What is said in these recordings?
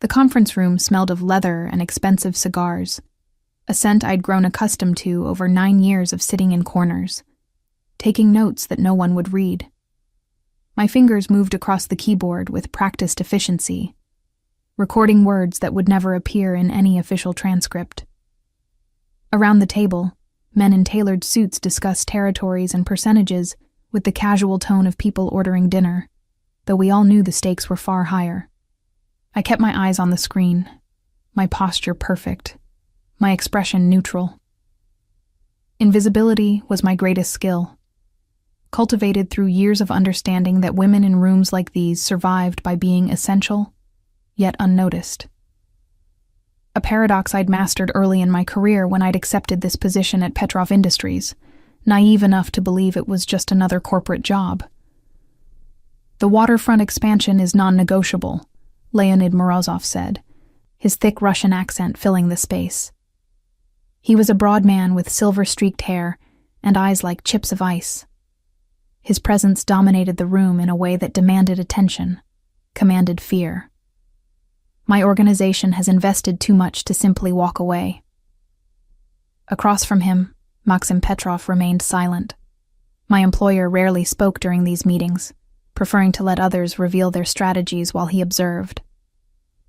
The conference room smelled of leather and expensive cigars, a scent I'd grown accustomed to over 9 years of sitting in corners, taking notes that no one would read. My fingers moved across the keyboard with practiced efficiency, recording words that would never appear in any official transcript. Around the table, men in tailored suits discussed territories and percentages with the casual tone of people ordering dinner, though we all knew the stakes were far higher. I kept my eyes on the screen, my posture perfect, my expression neutral. Invisibility was my greatest skill, cultivated through years of understanding that women in rooms like these survived by being essential, yet unnoticed. A paradox I'd mastered early in my career when I'd accepted this position at Petrov Industries, naive enough to believe it was just another corporate job. The waterfront expansion is non-negotiable, Leonid Morozov said, his thick Russian accent filling the space. He was a broad man with silver-streaked hair and eyes like chips of ice. His presence dominated the room in a way that demanded attention, commanded fear. My organization has invested too much to simply walk away. Across from him, Maxim Petrov remained silent. My employer rarely spoke during these meetings, preferring to let others reveal their strategies while he observed.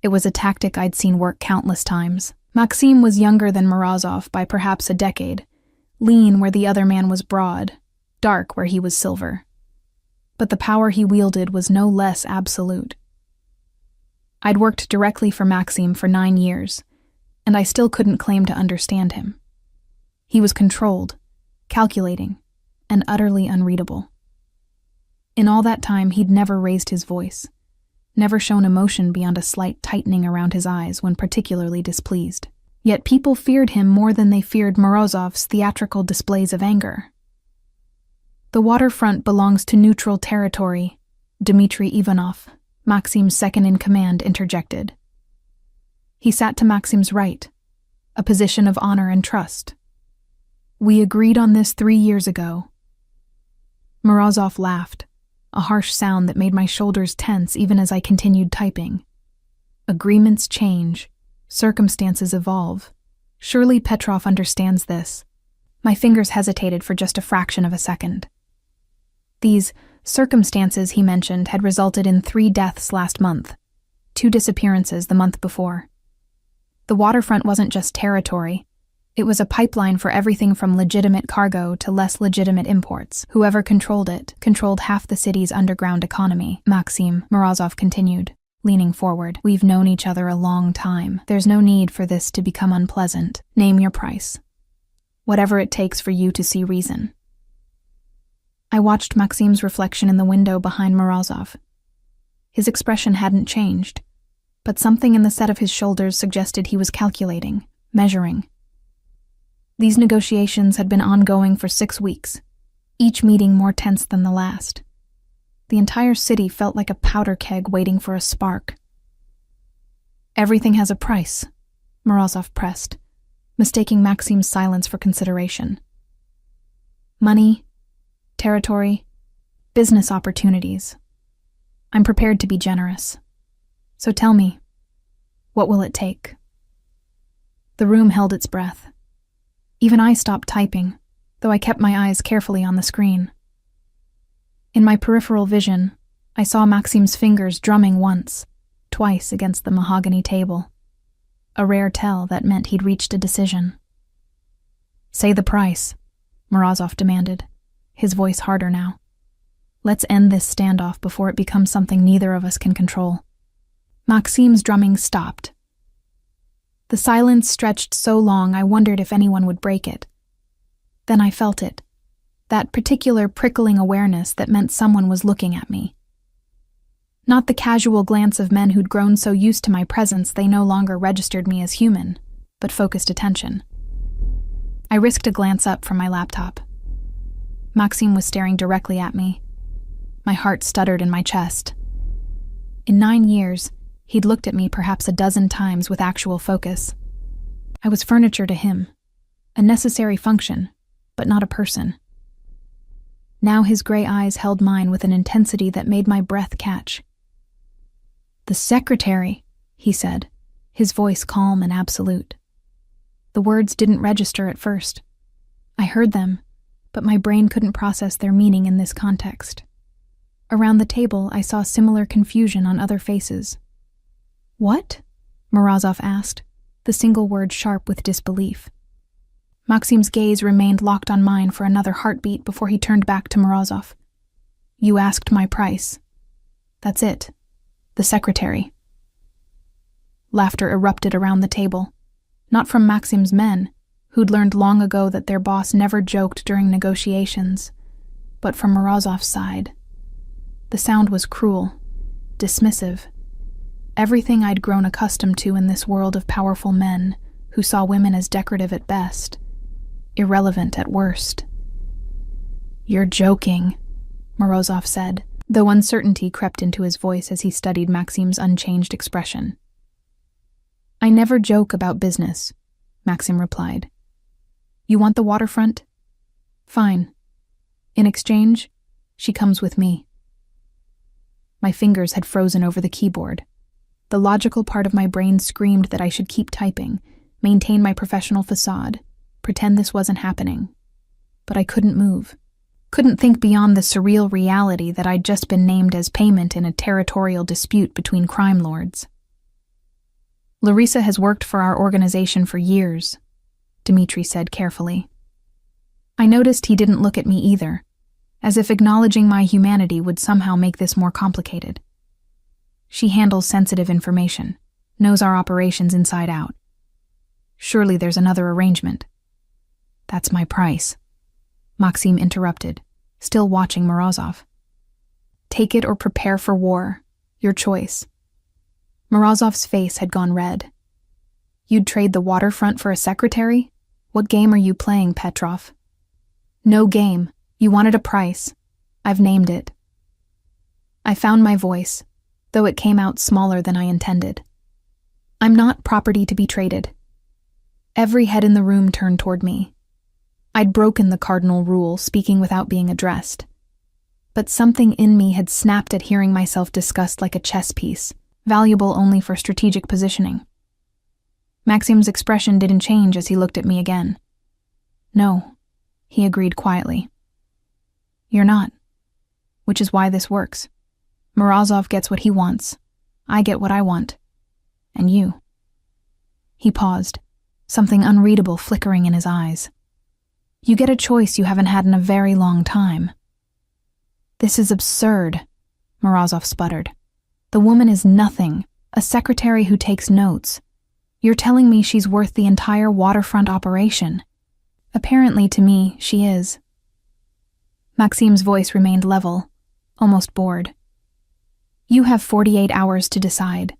It was a tactic I'd seen work countless times. Maxim was younger than Morozov by perhaps a decade, lean where the other man was broad, dark where he was silver. But the power he wielded was no less absolute. I'd worked directly for Maxim for 9 years, and I still couldn't claim to understand him. He was controlled, calculating, and utterly unreadable. In all that time, he'd never raised his voice, never shown emotion beyond a slight tightening around his eyes when particularly displeased. Yet people feared him more than they feared Morozov's theatrical displays of anger. "The waterfront belongs to neutral territory," Dmitry Ivanov, Maxim's second-in-command, interjected. He sat to Maxim's right, a position of honor and trust. "We agreed on this 3 years ago." Morozov laughed, a harsh sound that made my shoulders tense even as I continued typing. Agreements change, circumstances evolve. Surely Petrov understands this. My fingers hesitated for just a fraction of a second. These circumstances, he mentioned, had resulted in 3 deaths last month, 2 disappearances the month before. The waterfront wasn't just territory. It was a pipeline for everything from legitimate cargo to less legitimate imports. Whoever controlled it controlled half the city's underground economy. "Maxim," Morozov continued, leaning forward, "we've known each other a long time. There's no need for this to become unpleasant. Name your price. Whatever it takes for you to see reason." I watched Maxim's reflection in the window behind Morozov. His expression hadn't changed, but something in the set of his shoulders suggested he was calculating, measuring. These negotiations had been ongoing for 6 weeks, each meeting more tense than the last. The entire city felt like a powder keg waiting for a spark. "Everything has a price," Morozov pressed, mistaking Maxim's silence for consideration. "Money, territory, business opportunities. I'm prepared to be generous. So tell me, what will it take?" The room held its breath. Even I stopped typing, though I kept my eyes carefully on the screen. In my peripheral vision, I saw Maxim's fingers drumming once, twice against the mahogany table. A rare tell that meant he'd reached a decision. "Say the price," Morozov demanded, his voice harder now. "Let's end this standoff before it becomes something neither of us can control." Maxim's drumming stopped. The silence stretched so long I wondered if anyone would break it. Then I felt it, that particular prickling awareness that meant someone was looking at me. Not the casual glance of men who'd grown so used to my presence they no longer registered me as human, but focused attention. I risked a glance up from my laptop. Maxim was staring directly at me. My heart stuttered in my chest. In 9 years, he'd looked at me perhaps a dozen times with actual focus. I was furniture to him, a necessary function, but not a person. Now his gray eyes held mine with an intensity that made my breath catch. "The secretary," he said, his voice calm and absolute. The words didn't register at first. I heard them, but my brain couldn't process their meaning in this context. Around the table, I saw similar confusion on other faces. "What?" Morozov asked, the single word sharp with disbelief. Maxim's gaze remained locked on mine for another heartbeat before he turned back to Morozov. "You asked my price. That's it. The secretary." Laughter erupted around the table, not from Maxim's men, who'd learned long ago that their boss never joked during negotiations, but from Morozov's side. The sound was cruel, dismissive. Everything I'd grown accustomed to in this world of powerful men who saw women as decorative at best, irrelevant at worst. "You're joking," Morozov said, though uncertainty crept into his voice as he studied Maxim's unchanged expression. "I never joke about business," Maxim replied. "You want the waterfront? Fine. In exchange, she comes with me." My fingers had frozen over the keyboard. The logical part of my brain screamed that I should keep typing, maintain my professional facade, pretend this wasn't happening. But I couldn't move. Couldn't think beyond the surreal reality that I'd just been named as payment in a territorial dispute between crime lords. "Larissa has worked for our organization for years," Dmitri said carefully. I noticed he didn't look at me either, as if acknowledging my humanity would somehow make this more complicated. "She handles sensitive information, knows our operations inside out. Surely there's another arrangement." "That's my price," Maxim interrupted, still watching Morozov. "Take it or prepare for war. Your choice." Morozov's face had gone red. "You'd trade the waterfront for a secretary? What game are you playing, Petrov?" "No game. You wanted a price. I've named it." I found my voice, though it came out smaller than I intended. "I'm not property to be traded." Every head in the room turned toward me. I'd broken the cardinal rule, speaking without being addressed. But something in me had snapped at hearing myself discussed like a chess piece, valuable only for strategic positioning. Maxim's expression didn't change as he looked at me again. "No," he agreed quietly. "You're not. Which is why this works. Morozov gets what he wants. I get what I want. And you." He paused, something unreadable flickering in his eyes. "You get a choice you haven't had in a very long time." "This is absurd," Morozov sputtered. "The woman is nothing, a secretary who takes notes. You're telling me she's worth the entire waterfront operation. Apparently to me, she is." Maxim's voice remained level, almost bored. "You have 48 hours to decide.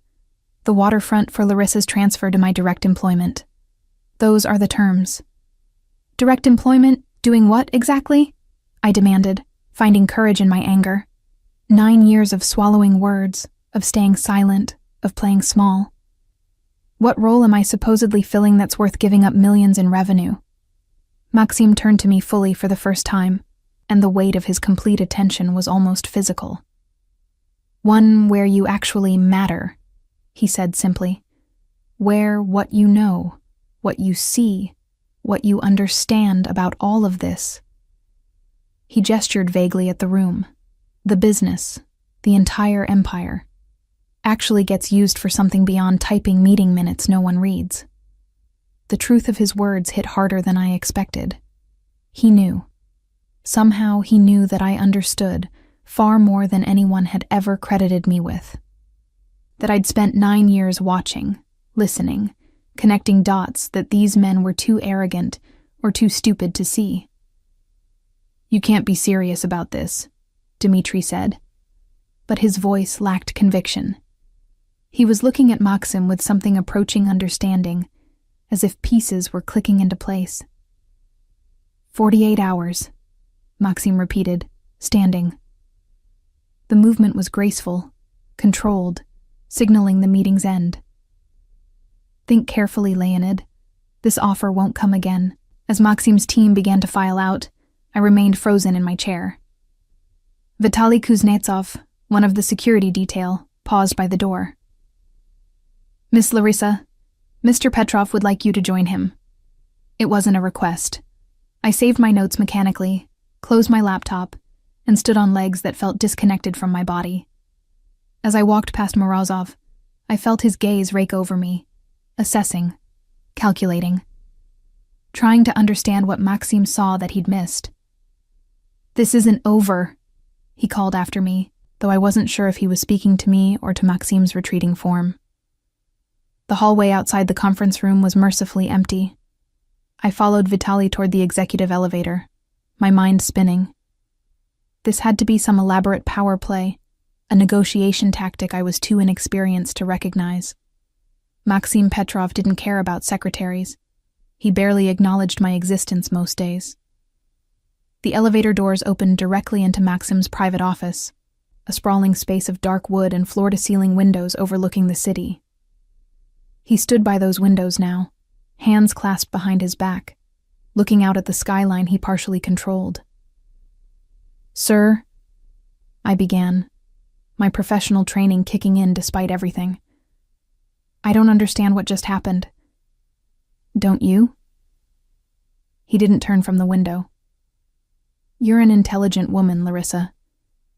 The waterfront for Larissa's transfer to my direct employment. Those are the terms." "Direct employment? Doing what exactly?" I demanded, finding courage in my anger. 9 years of swallowing words, of staying silent, of playing small. What role am I supposedly filling that's worth giving up millions in revenue? Maxim turned to me fully for the first time, and the weight of his complete attention was almost physical. "One where you actually matter," he said simply. "Where what you know, what you see, what you understand about all of this." He gestured vaguely at the room. "The business, the entire empire, actually gets used for something beyond typing meeting minutes no one reads." The truth of his words hit harder than I expected. He knew. Somehow he knew that I understood far more than anyone had ever credited me with. That I'd spent 9 years watching, listening, connecting dots that these men were too arrogant or too stupid to see. "You can't be serious about this," Dmitri said, but his voice lacked conviction. He was looking at Maxim with something approaching understanding, as if pieces were clicking into place. 48 hours, Maxim repeated, standing. The movement was graceful, controlled, signaling the meeting's end. "Think carefully, Leonid. This offer won't come again." As Maxim's team began to file out, I remained frozen in my chair. Vitaly Kuznetsov, one of the security detail, paused by the door. Miss Larissa, Mr. Petrov would like you to join him. It wasn't a request. I saved my notes mechanically, closed my laptop, and stood on legs that felt disconnected from my body. As I walked past Morozov, I felt his gaze rake over me, assessing, calculating, trying to understand what Maxim saw that he'd missed. "This isn't over," he called after me, though I wasn't sure if he was speaking to me or to Maxim's retreating form. The hallway outside the conference room was mercifully empty. I followed Vitaly toward the executive elevator, my mind spinning. This had to be some elaborate power play, a negotiation tactic I was too inexperienced to recognize. Maxim Petrov didn't care about secretaries. He barely acknowledged my existence most days. The elevator doors opened directly into Maxim's private office, a sprawling space of dark wood and floor-to-ceiling windows overlooking the city. He stood by those windows now, hands clasped behind his back, looking out at the skyline he partially controlled. "Sir," I began, my professional training kicking in despite everything. "I don't understand what just happened." "Don't you?" He didn't turn from the window. "You're an intelligent woman, Larissa.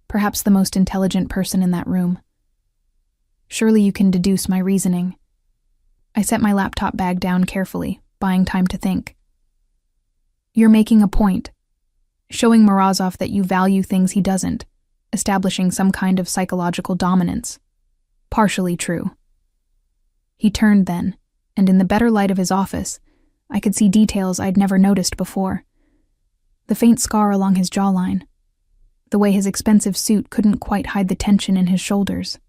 Perhaps the most intelligent person in that room. Surely you can deduce my reasoning." I set my laptop bag down carefully, buying time to think. "You're making a point, showing Morozov that you value things he doesn't, establishing some kind of psychological dominance. Partially true." He turned then, and in the better light of his office, I could see details I'd never noticed before. The faint scar along his jawline, the way his expensive suit couldn't quite hide the tension in his shoulders.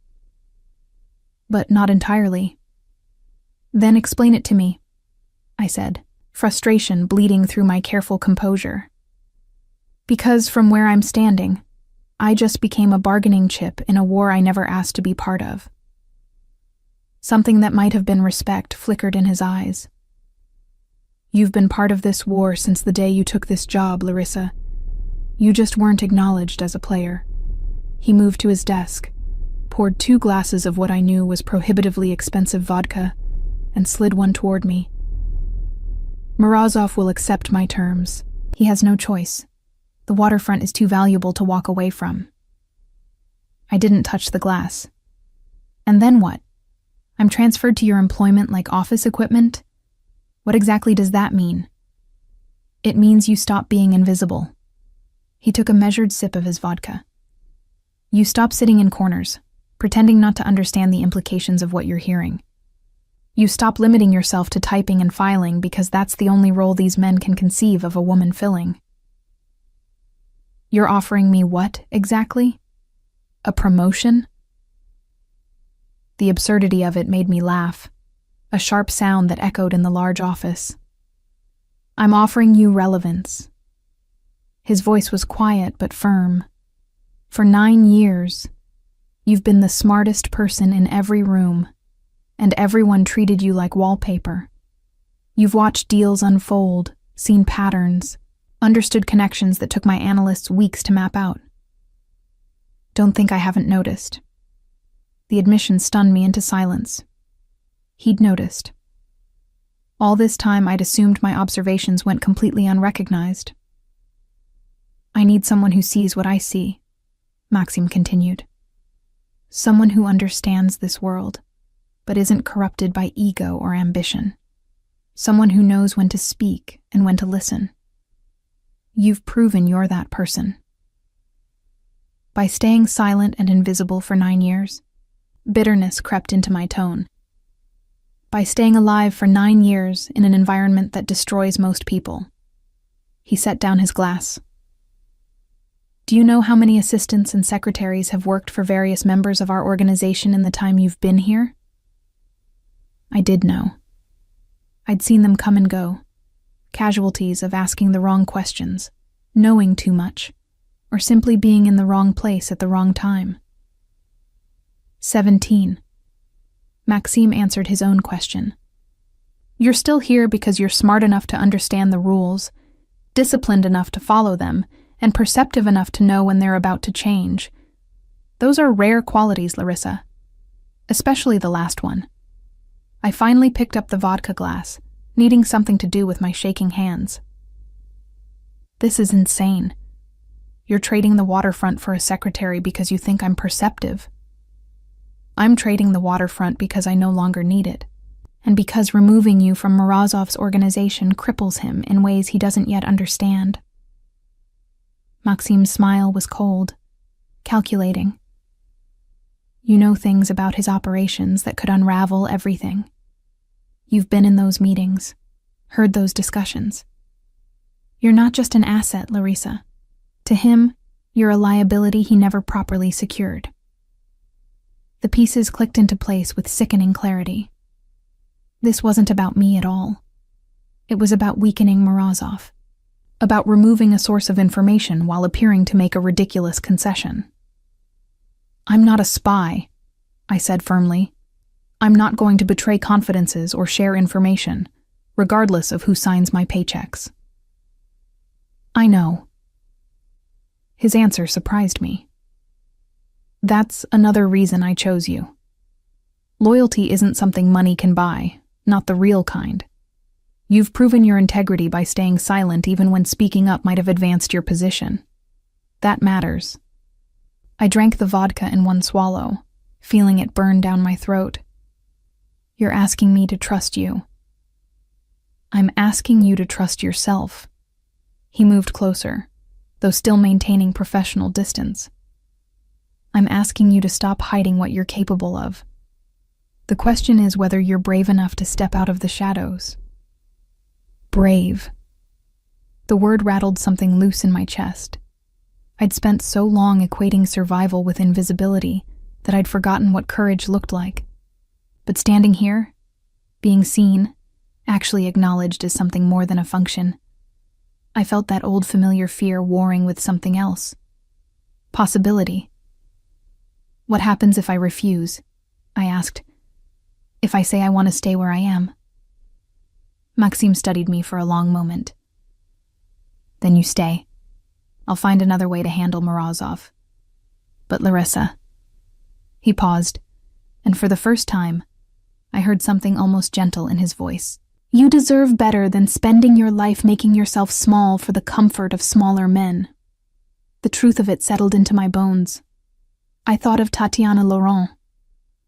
But not entirely. "Then explain it to me," I said, frustration bleeding through my careful composure. "Because from where I'm standing, I just became a bargaining chip in a war I never asked to be part of." Something that might have been respect flickered in his eyes. "You've been part of this war since the day you took this job, Larissa. You just weren't acknowledged as a player." He moved to his desk, poured 2 glasses of what I knew was prohibitively expensive vodka, and slid one toward me. "Morozov will accept my terms. He has no choice. The waterfront is too valuable to walk away from." I didn't touch the glass. "And then what? I'm transferred to your employment like office equipment? What exactly does that mean?" "It means you stop being invisible." He took a measured sip of his vodka. "You stop sitting in corners, pretending not to understand the implications of what you're hearing. You stop limiting yourself to typing and filing because that's the only role these men can conceive of a woman filling." "You're offering me what, exactly? A promotion?" The absurdity of it made me laugh, a sharp sound that echoed in the large office. "I'm offering you relevance." His voice was quiet but firm. "For 9 years, you've been the smartest person in every room, and everyone treated you like wallpaper. You've watched deals unfold, seen patterns, understood connections that took my analysts weeks to map out. Don't think I haven't noticed." The admission stunned me into silence. He'd noticed. All this time I'd assumed my observations went completely unrecognized. "I need someone who sees what I see," Maxim continued. "Someone who understands this world, but isn't corrupted by ego or ambition. Someone who knows when to speak and when to listen. You've proven you're that person. By staying silent and invisible for 9 years, bitterness crept into my tone. By staying alive for 9 years in an environment that destroys most people." He set down his glass. "Do you know how many assistants and secretaries have worked for various members of our organization in the time you've been here?" I did know. I'd seen them come and go, casualties of asking the wrong questions, knowing too much, or simply being in the wrong place at the wrong time. 17. Maxim answered his own question. "You're still here because you're smart enough to understand the rules, disciplined enough to follow them, and perceptive enough to know when they're about to change. Those are rare qualities, Larissa. Especially the last one. I finally picked up the vodka glass, needing something to do with my shaking hands. This is insane. You're trading the waterfront for a secretary because you think I'm perceptive. I'm trading the waterfront because I no longer need it, and because removing you from Morozov's organization cripples him in ways he doesn't yet understand. Maxim's smile was cold, calculating. You know things about his operations that could unravel everything. You've been in those meetings, heard those discussions. You're not just an asset, Larissa. To him, you're a liability he never properly secured. The pieces clicked into place with sickening clarity. This wasn't about me at all. It was about weakening Morozov, about removing a source of information while appearing to make a ridiculous concession. I'm not a spy, I said firmly. I'm not going to betray confidences or share information, regardless of who signs my paychecks. I know. His answer surprised me. That's another reason I chose you. Loyalty isn't something money can buy, not the real kind. You've proven your integrity by staying silent even when speaking up might have advanced your position. That matters. I drank the vodka in one swallow, feeling it burn down my throat. You're asking me to trust you. I'm asking you to trust yourself. He moved closer, though still maintaining professional distance. I'm asking you to stop hiding what you're capable of. The question is whether you're brave enough to step out of the shadows. Brave. The word rattled something loose in my chest. I'd spent so long equating survival with invisibility that I'd forgotten what courage looked like. But standing here, being seen, actually acknowledged as something more than a function, I felt that old familiar fear warring with something else. Possibility. What happens if I refuse? I asked. If I say I want to stay where I am? Maxim studied me for a long moment. Then you stay. I'll find another way to handle Morozov. But Larissa. He paused, and for the first time, I heard something almost gentle in his voice. You deserve better than spending your life making yourself small for the comfort of smaller men. The truth of it settled into my bones. I thought of Tatiana Laurent,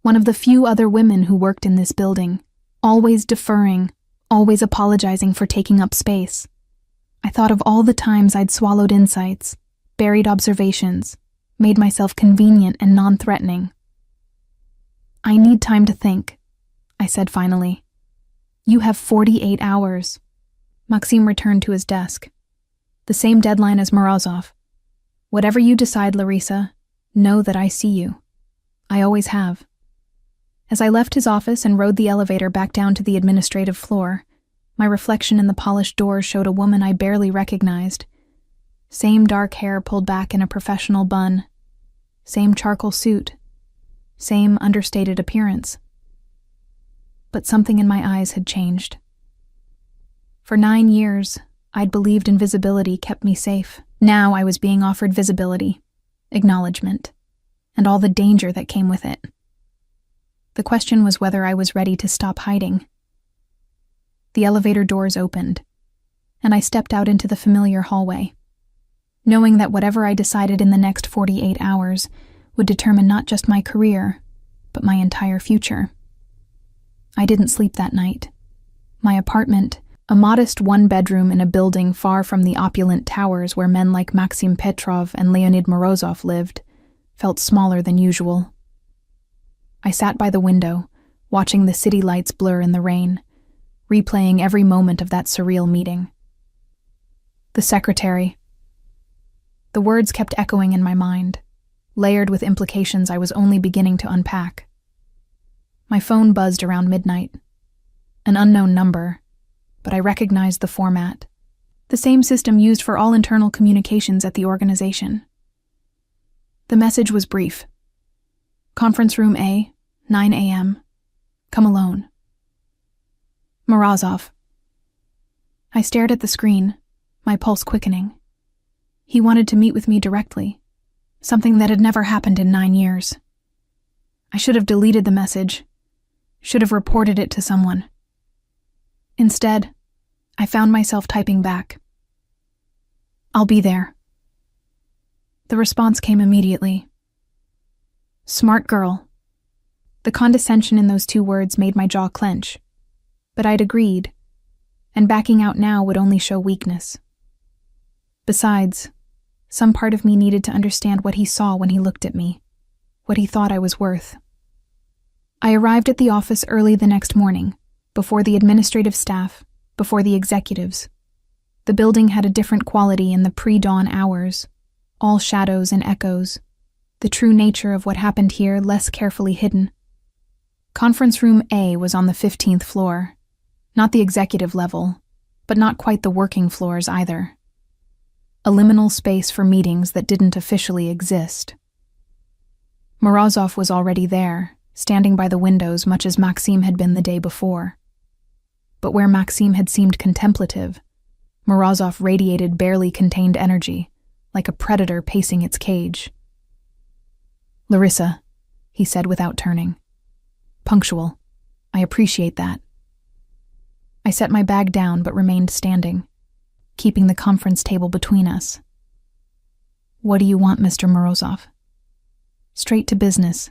one of the few other women who worked in this building, always deferring, always apologizing for taking up space. I thought of all the times I'd swallowed insights, buried observations, made myself convenient and non-threatening. I need time to think, I said finally. You have 48 hours. Maxim returned to his desk. The same deadline as Morozov. Whatever you decide, Larissa, know that I see you. I always have. As I left his office and rode the elevator back down to the administrative floor, my reflection in the polished door showed a woman I barely recognized. Same dark hair pulled back in a professional bun. Same charcoal suit. Same understated appearance. But something in my eyes had changed. For 9 years, I'd believed invisibility kept me safe. Now I was being offered visibility, acknowledgement, and all the danger that came with it. The question was whether I was ready to stop hiding. The elevator doors opened, and I stepped out into the familiar hallway, knowing that whatever I decided in the next 48 hours would determine not just my career, but my entire future. I didn't sleep that night. My apartment, a modest one-bedroom in a building far from the opulent towers where men like Maxim Petrov and Leonid Morozov lived, felt smaller than usual. I sat by the window, watching the city lights blur in the rain, replaying every moment of that surreal meeting. The secretary. The words kept echoing in my mind, layered with implications I was only beginning to unpack. My phone buzzed around midnight. An unknown number, but I recognized the format. The same system used for all internal communications at the organization. The message was brief. Conference room A, 9 a.m. Come alone. Morozov. I stared at the screen, my pulse quickening. He wanted to meet with me directly, something that had never happened in 9 years. I should have deleted the message. Should have reported it to someone. Instead, I found myself typing back. I'll be there. The response came immediately. Smart girl. The condescension in those 2 words made my jaw clench. But I'd agreed, and backing out now would only show weakness. Besides, some part of me needed to understand what he saw when he looked at me, what he thought I was worth. I arrived at the office early the next morning, before the administrative staff, before the executives. The building had a different quality in the pre-dawn hours, all shadows and echoes, the true nature of what happened here less carefully hidden. Conference room A was on the 15th floor, not the executive level, but not quite the working floors either. A liminal space for meetings that didn't officially exist. Morozov was already there, standing by the windows much as Maxime had been the day before. But where Maxime had seemed contemplative, Morozov radiated barely contained energy, like a predator pacing its cage. Larissa, he said without turning. Punctual. I appreciate that. I set my bag down but remained standing, keeping the conference table between us. What do you want, Mr. Morozov? Straight to business.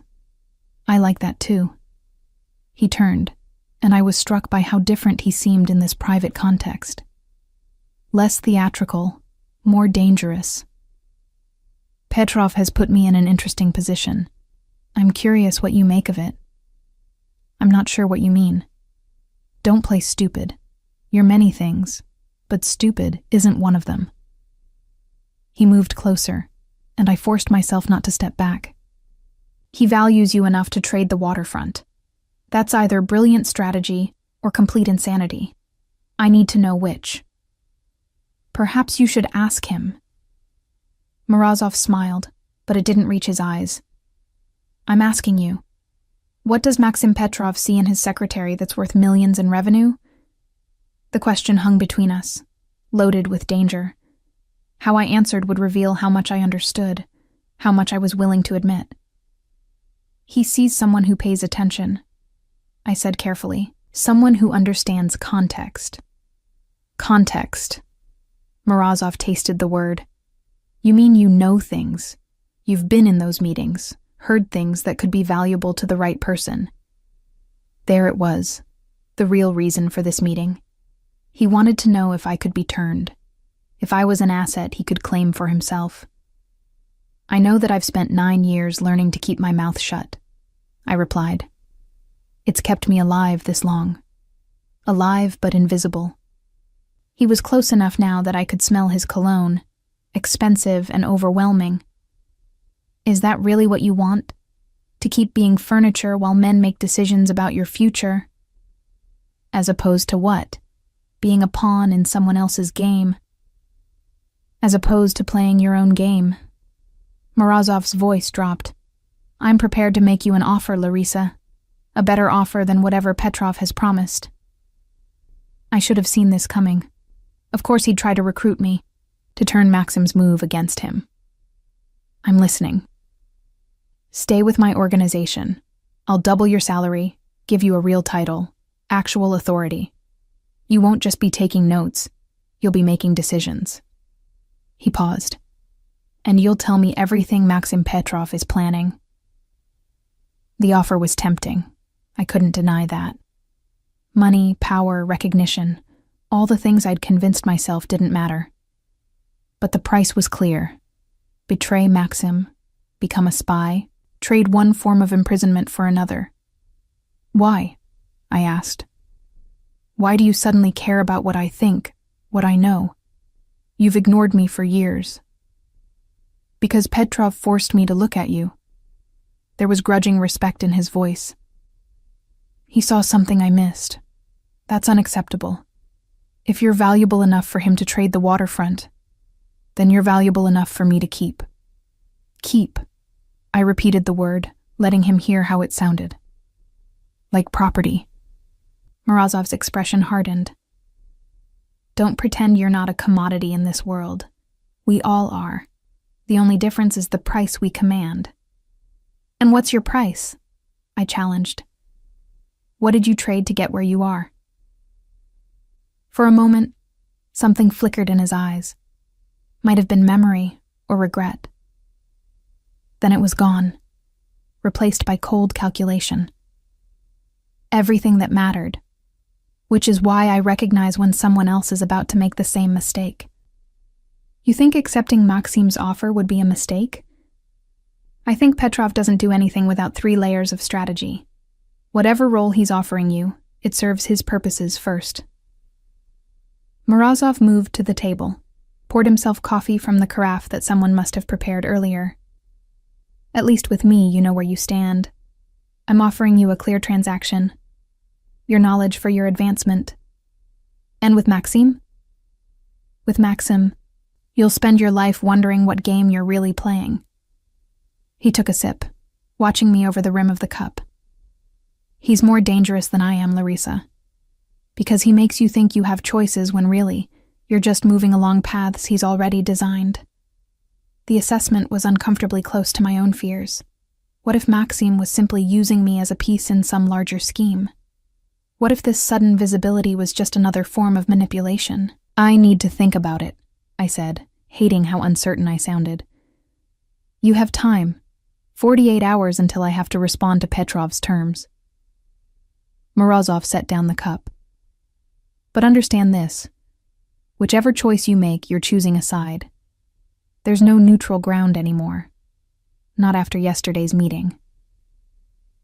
I like that too. He turned, and I was struck by how different he seemed in this private context. Less theatrical, more dangerous. Petrov has put me in an interesting position. I'm curious what you make of it. I'm not sure what you mean. Don't play stupid. You're many things, but stupid isn't one of them. He moved closer, and I forced myself not to step back. He values you enough to trade the waterfront. That's either brilliant strategy or complete insanity. I need to know which. Perhaps you should ask him. Morozov smiled, but it didn't reach his eyes. I'm asking you. What does Maxim Petrov see in his secretary that's worth millions in revenue? The question hung between us, loaded with danger. How I answered would reveal how much I understood, how much I was willing to admit. He sees someone who pays attention, I said carefully. Someone who understands context. Context. Morozov tasted the word. You mean you know things. You've been in those meetings, heard things that could be valuable to the right person. There it was, the real reason for this meeting. He wanted to know if I could be turned, if I was an asset he could claim for himself. I know that I've spent 9 years learning to keep my mouth shut, I replied. It's kept me alive this long. Alive but invisible. He was close enough now that I could smell his cologne, expensive and overwhelming. Is that really what you want? To keep being furniture while men make decisions about your future? As opposed to what? Being a pawn in someone else's game. As opposed to playing your own game. Morozov's voice dropped. I'm prepared to make you an offer, Larissa. A better offer than whatever Petrov has promised. I should have seen this coming. Of course he'd try to recruit me, to turn Maxim's move against him. I'm listening. Stay with my organization. I'll double your salary, give you a real title, actual authority. You won't just be taking notes, you'll be making decisions. He paused. And you'll tell me everything Maxim Petrov is planning. The offer was tempting. I couldn't deny that. Money, power, recognition, all the things I'd convinced myself didn't matter. But the price was clear. Betray Maxim, become a spy, trade one form of imprisonment for another. Why? I asked. Why do you suddenly care about what I think, what I know? You've ignored me for years. Because Petrov forced me to look at you. There was grudging respect in his voice. He saw something I missed. That's unacceptable. If you're valuable enough for him to trade the waterfront, then you're valuable enough for me to keep. Keep. I repeated the word, letting him hear how it sounded. Like property. Morozov's expression hardened. Don't pretend you're not a commodity in this world. We all are. The only difference is the price we command. And what's your price? I challenged. What did you trade to get where you are? For a moment, something flickered in his eyes. Might have been memory or regret. Then it was gone, replaced by cold calculation. Everything that mattered, which is why I recognize when someone else is about to make the same mistake. You think accepting Maxim's offer would be a mistake? I think Petrov doesn't do anything without 3 layers of strategy. Whatever role he's offering you, it serves his purposes first. Morozov moved to the table, poured himself coffee from the carafe that someone must have prepared earlier. At least with me, you know where you stand. I'm offering you a clear transaction. Your knowledge for your advancement. And with Maxim? With Maxim, you'll spend your life wondering what game you're really playing. He took a sip, watching me over the rim of the cup. He's more dangerous than I am, Larissa. Because he makes you think you have choices when really, you're just moving along paths he's already designed. The assessment was uncomfortably close to my own fears. What if Maxim was simply using me as a piece in some larger scheme? What if this sudden visibility was just another form of manipulation? I need to think about it, I said, hating how uncertain I sounded. You have time. 48 hours until I have to respond to Petrov's terms. Morozov set down the cup. But understand this. Whichever choice you make, you're choosing a side. There's no neutral ground anymore. Not after yesterday's meeting.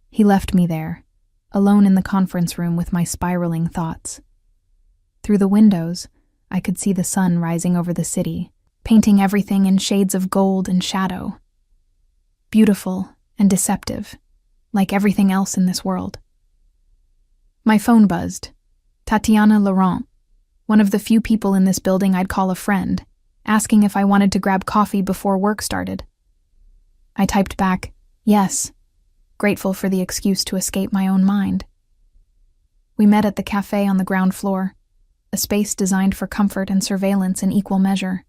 He left me there, alone in the conference room with my spiraling thoughts. Through the windows, I could see the sun rising over the city, painting everything in shades of gold and shadow. Beautiful and deceptive, like everything else in this world. My phone buzzed. Tatiana Laurent, one of the few people in this building I'd call a friend, asking if I wanted to grab coffee before work started. I typed back, yes, grateful for the excuse to escape my own mind. We met at the cafe on the ground floor, a space designed for comfort and surveillance in equal measure.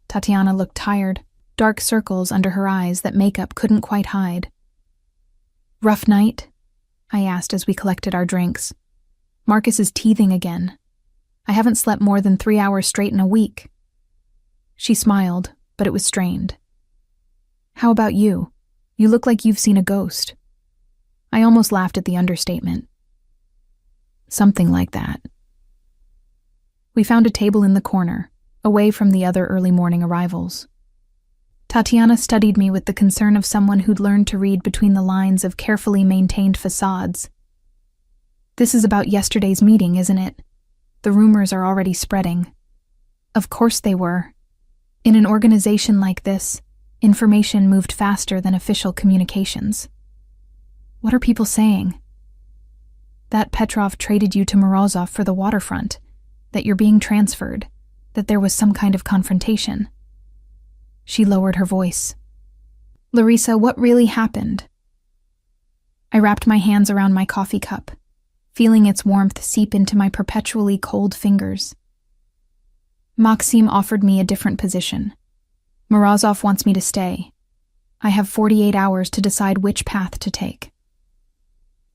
Tatiana looked tired, dark circles under her eyes that makeup couldn't quite hide. Rough night? I asked as we collected our drinks. Marcus is teething again. I haven't slept more than 3 hours straight in a week. She smiled, but it was strained. How about you? You look like you've seen a ghost. I almost laughed at the understatement. Something like that. We found a table in the corner, away from the other early morning arrivals. Tatiana studied me with the concern of someone who'd learned to read between the lines of carefully maintained facades. This is about yesterday's meeting, isn't it? The rumors are already spreading. Of course they were. In an organization like this, information moved faster than official communications. What are people saying? That Petrov traded you to Morozov for the waterfront, that you're being transferred, that there was some kind of confrontation. She lowered her voice. Larissa, what really happened? I wrapped my hands around my coffee cup, feeling its warmth seep into my perpetually cold fingers. Maxim offered me a different position. Morozov wants me to stay. I have 48 hours to decide which path to take.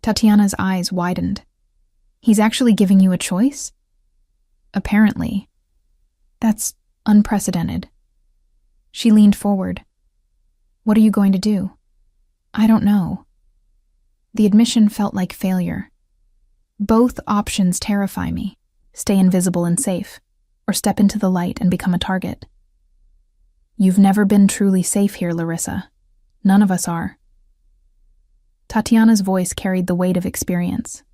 Tatiana's eyes widened. He's actually giving you a choice? Apparently. That's unprecedented. She leaned forward. What are you going to do? I don't know. The admission felt like failure. Both options terrify me. Stay invisible and safe, or step into the light and become a target. You've never been truly safe here, Larissa. None of us are. Tatiana's voice carried the weight of experience.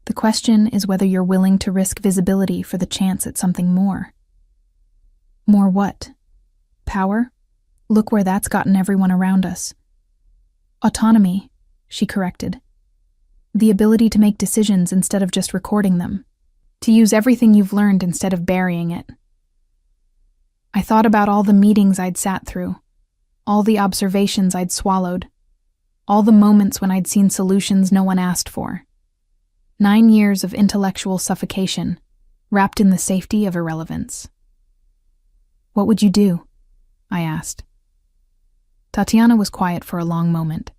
The question is whether you're willing to risk visibility for the chance at something more. More what? Power? Look where that's gotten everyone around us. Autonomy, she corrected. The ability to make decisions instead of just recording them. To use everything you've learned instead of burying it. I thought about all the meetings I'd sat through, all the observations I'd swallowed, all the moments when I'd seen solutions no one asked for. 9 years of intellectual suffocation, wrapped in the safety of irrelevance. What would you do? I asked. Tatiana was quiet for a long moment.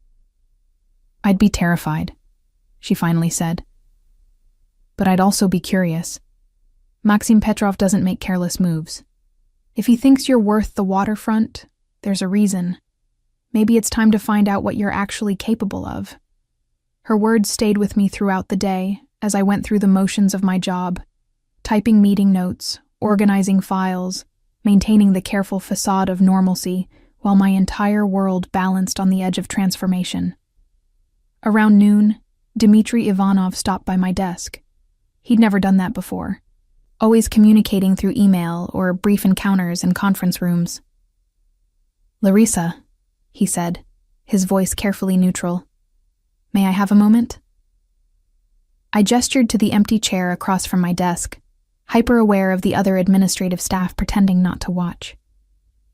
I'd be terrified. she finally said. But I'd also be curious. Maxim Petrov doesn't make careless moves. If he thinks you're worth the waterfront, there's a reason. Maybe it's time to find out what you're actually capable of. Her words stayed with me throughout the day as I went through the motions of my job, typing meeting notes, organizing files, maintaining the careful facade of normalcy while my entire world balanced on the edge of transformation. Around noon, Dmitry Ivanov stopped by my desk. He'd never done that before, always communicating through email or brief encounters in conference rooms. "Larissa," he said, his voice carefully neutral. "May I have a moment?" I gestured to the empty chair across from my desk, hyper-aware of the other administrative staff pretending not to watch.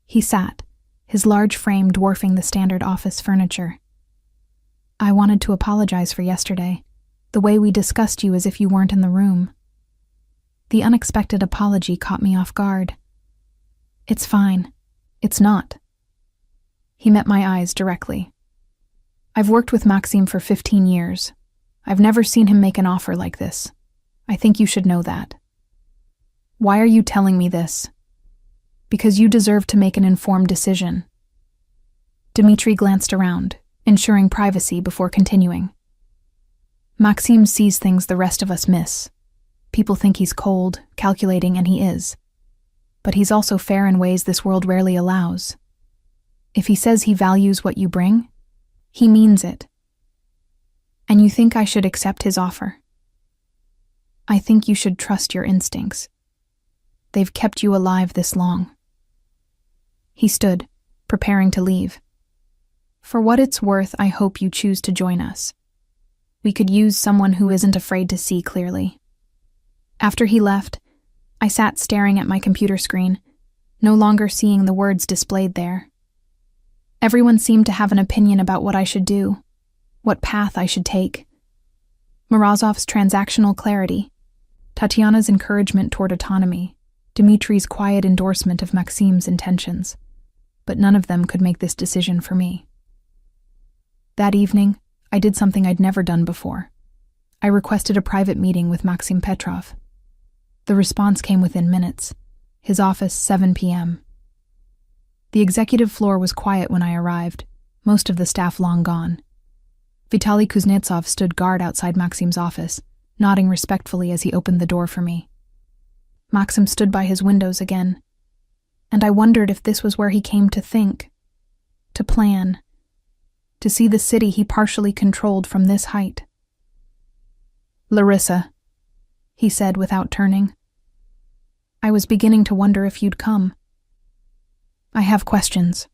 He sat, his large frame dwarfing the standard office furniture. "I wanted to apologize for yesterday, the way we discussed you as if you weren't in the room. The unexpected apology caught me off guard." "It's fine. It's not." He met my eyes directly. "I've worked with Maxim for 15 years. I've never seen him make an offer like this. I think you should know that." "Why are you telling me this?" "Because you deserve to make an informed decision." Dmitry glanced around, ensuring privacy before continuing. "Maxim sees things the rest of us miss. People think he's cold, calculating, and he is. But he's also fair in ways this world rarely allows. If he says he values what you bring, he means it. And you think I should accept his offer? I think you should trust your instincts. They've kept you alive this long." He stood, preparing to leave. "For what it's worth, I hope you choose to join us. We could use someone who isn't afraid to see clearly." After he left, I sat staring at my computer screen, no longer seeing the words displayed there. Everyone seemed to have an opinion about what I should do, what path I should take. Morozov's transactional clarity, Tatiana's encouragement toward autonomy, Dmitry's quiet endorsement of Maxim's intentions. But none of them could make this decision for me. That evening, I did something I'd never done before. I requested a private meeting with Maxim Petrov. The response came within minutes. His office, 7 p.m. The executive floor was quiet when I arrived, most of the staff long gone. Vitaly Kuznetsov stood guard outside Maxim's office, nodding respectfully as he opened the door for me. Maxim stood by his windows again, and I wondered if this was where he came to think, to plan, to see the city he partially controlled from this height. "Larissa," he said without turning. "I was beginning to wonder if you'd come. I have questions.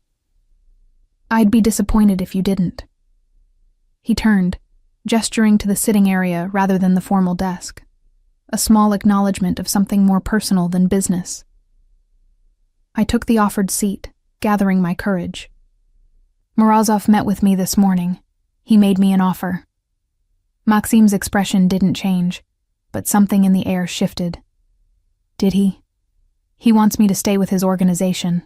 I'd be disappointed if you didn't." He turned, gesturing to the sitting area rather than the formal desk, a small acknowledgement of something more personal than business. I took the offered seat, gathering my courage. Morozov met with me this morning. He made me an offer. Maxim's expression didn't change, but something in the air shifted. "Did he? He wants me to stay with his organization.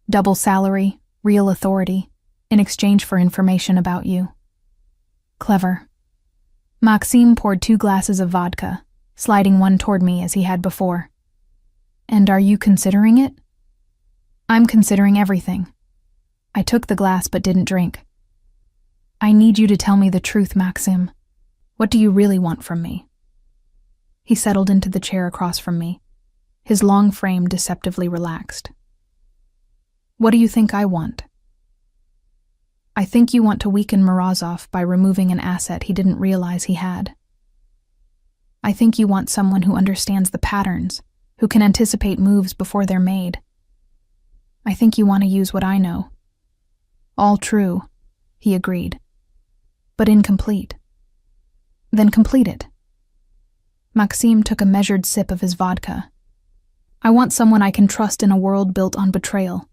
Double salary, real authority, in exchange for information about you." Clever. Maxim poured 2 glasses of vodka, sliding one toward me as he had before. "And are you considering it?" "I'm considering everything." I took the glass but didn't drink. "I need you to tell me the truth, Maxim. What do you really want from me?" He settled into the chair across from me, his long frame deceptively relaxed. "What do you think I want?" "I think you want to weaken Morozov by removing an asset he didn't realize he had. I think you want someone who understands the patterns, who can anticipate moves before they're made. I think you want to use what I know." "All true," he agreed, "but incomplete." "Then complete it." Maxim took a measured sip of his vodka. "I want someone I can trust in a world built on betrayal.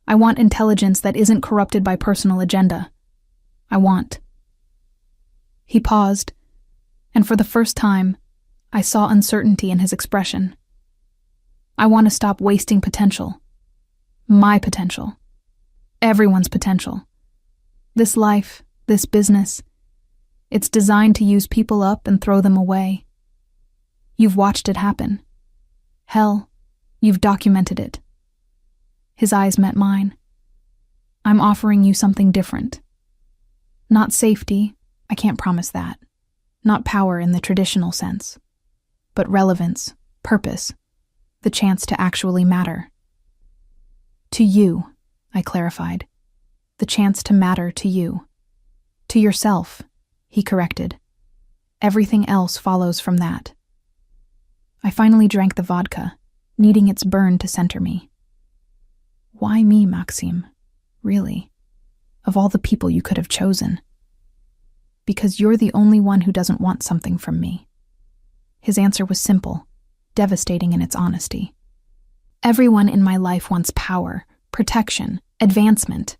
I want intelligence that isn't corrupted by personal agenda. I want." He paused, and for the first time, I saw uncertainty in his expression. "I want to stop wasting potential. My potential. Everyone's potential. This life, this business, It's designed to use people up and throw them away. You've watched it happen. Hell, you've documented it. His eyes met mine. I'm offering you something different. Not safety, I can't promise that. Not power in the traditional sense. But relevance, purpose, the chance to actually matter. To you, I clarified. The chance to matter to you. To yourself, he corrected. Everything else follows from that. I finally drank the vodka, needing its burn to center me. Why me, Maxime? Really? Of all the people you could have chosen. Because you're the only one who doesn't want something from me. His answer was simple, devastating in its honesty. Everyone in my life wants power, protection, advancement.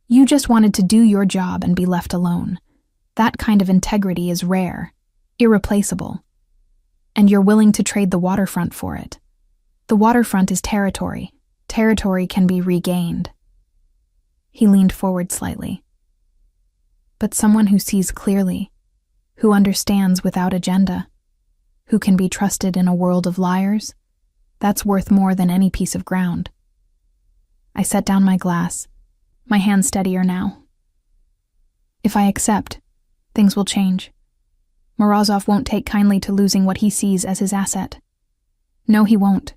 You just wanted to do your job and be left alone. That kind of integrity is rare, irreplaceable. And you're willing to trade the waterfront for it. The waterfront is territory. Territory can be regained. He leaned forward slightly. But someone who sees clearly, who understands without agenda, who can be trusted in a world of liars, that's worth more than any piece of ground. I set down my glass, my hand steadier now. If I accept, things will change. Morozov won't take kindly to losing what he sees as his asset. No, he won't.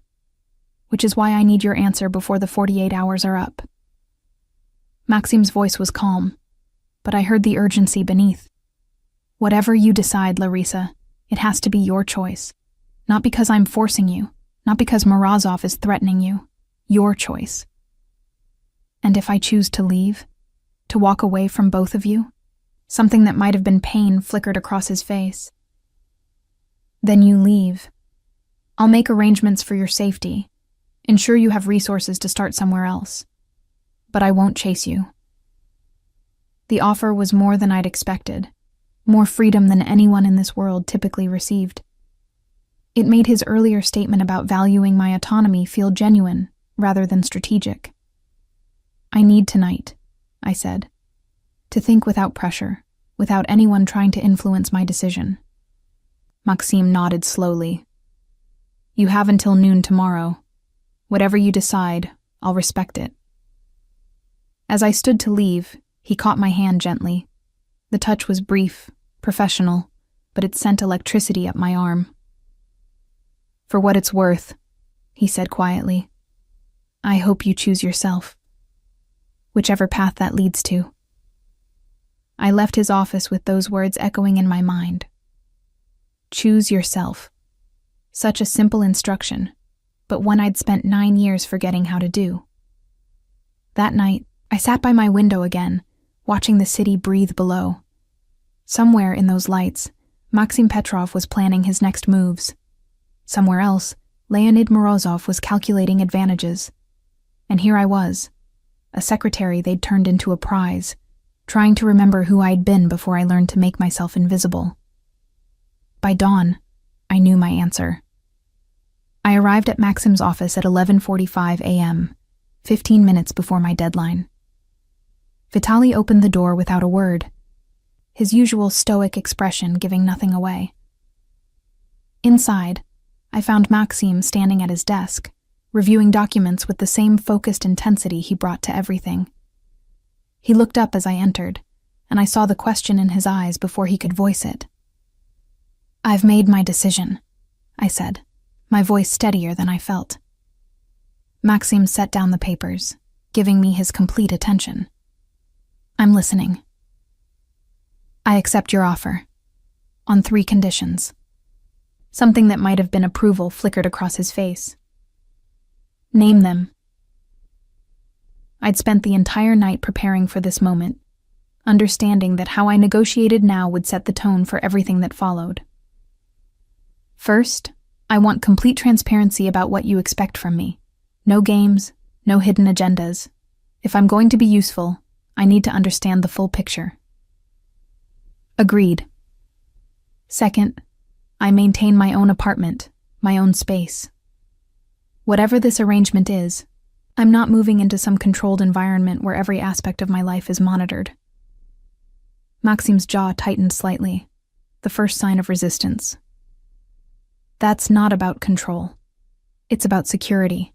Which is why I need your answer before the 48 hours are up. Maxime's voice was calm, but I heard the urgency beneath. Whatever you decide, Larissa, it has to be your choice. Not because I'm forcing you, not because Morozov is threatening you. Your choice. And if I choose to leave, to walk away from both of you, something that might have been pain flickered across his face. Then you leave. I'll make arrangements for your safety, ensure you have resources to start somewhere else. But I won't chase you. The offer was more than I'd expected, more freedom than anyone in this world typically received. It made his earlier statement about valuing my autonomy feel genuine rather than strategic. I need tonight, I said, to think without pressure, without anyone trying to influence my decision. Maxime nodded slowly. You have until noon tomorrow. Whatever you decide, I'll respect it. As I stood to leave, he caught my hand gently. The touch was brief, professional, but it sent electricity up my arm. For what it's worth, he said quietly, I hope you choose yourself. Whichever path that leads to. I left his office with those words echoing in my mind. Choose yourself. Such a simple instruction, but one I'd spent 9 years forgetting how to do. That night, I sat by my window again, watching the city breathe below. Somewhere in those lights, Maxim Petrov was planning his next moves. Somewhere else, Leonid Morozov was calculating advantages. And here I was, a secretary they'd turned into a prize, trying to remember who I'd been before I learned to make myself invisible. By dawn, I knew my answer. I arrived at Maxim's office at 11:45 a.m., 15 minutes before my deadline. Vitaly opened the door without a word, his usual stoic expression giving nothing away. Inside, I found Maxim standing at his desk, reviewing documents with the same focused intensity he brought to everything. He looked up as I entered, and I saw the question in his eyes before he could voice it. I've made my decision, I said, my voice steadier than I felt. Maxim set down the papers, giving me his complete attention. I'm listening. I accept your offer. On 3 conditions. Something that might have been approval flickered across his face. Name them. I'd spent the entire night preparing for this moment, understanding that how I negotiated now would set the tone for everything that followed. First, I want complete transparency about what you expect from me. No games, no hidden agendas. If I'm going to be useful, I need to understand the full picture. Agreed. Second, I maintain my own apartment, my own space. Whatever this arrangement is, I'm not moving into some controlled environment where every aspect of my life is monitored. Maxim's jaw tightened slightly, the first sign of resistance. That's not about control. It's about security.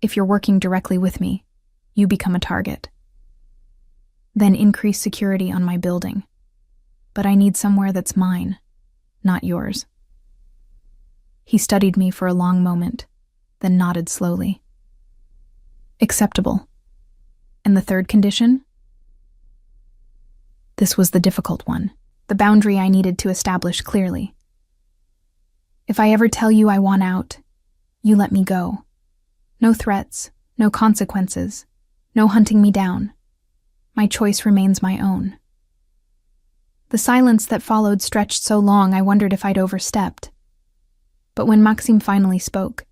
If you're working directly with me, you become a target. Then increase security on my building. But I need somewhere that's mine, not yours. He studied me for a long moment, then nodded slowly. Acceptable. And the third condition? This was the difficult one, the boundary I needed to establish clearly. If I ever tell you I want out, you let me go. No threats, no consequences, no hunting me down. My choice remains my own. The silence that followed stretched so long I wondered if I'd overstepped. But when Maxim finally spoke,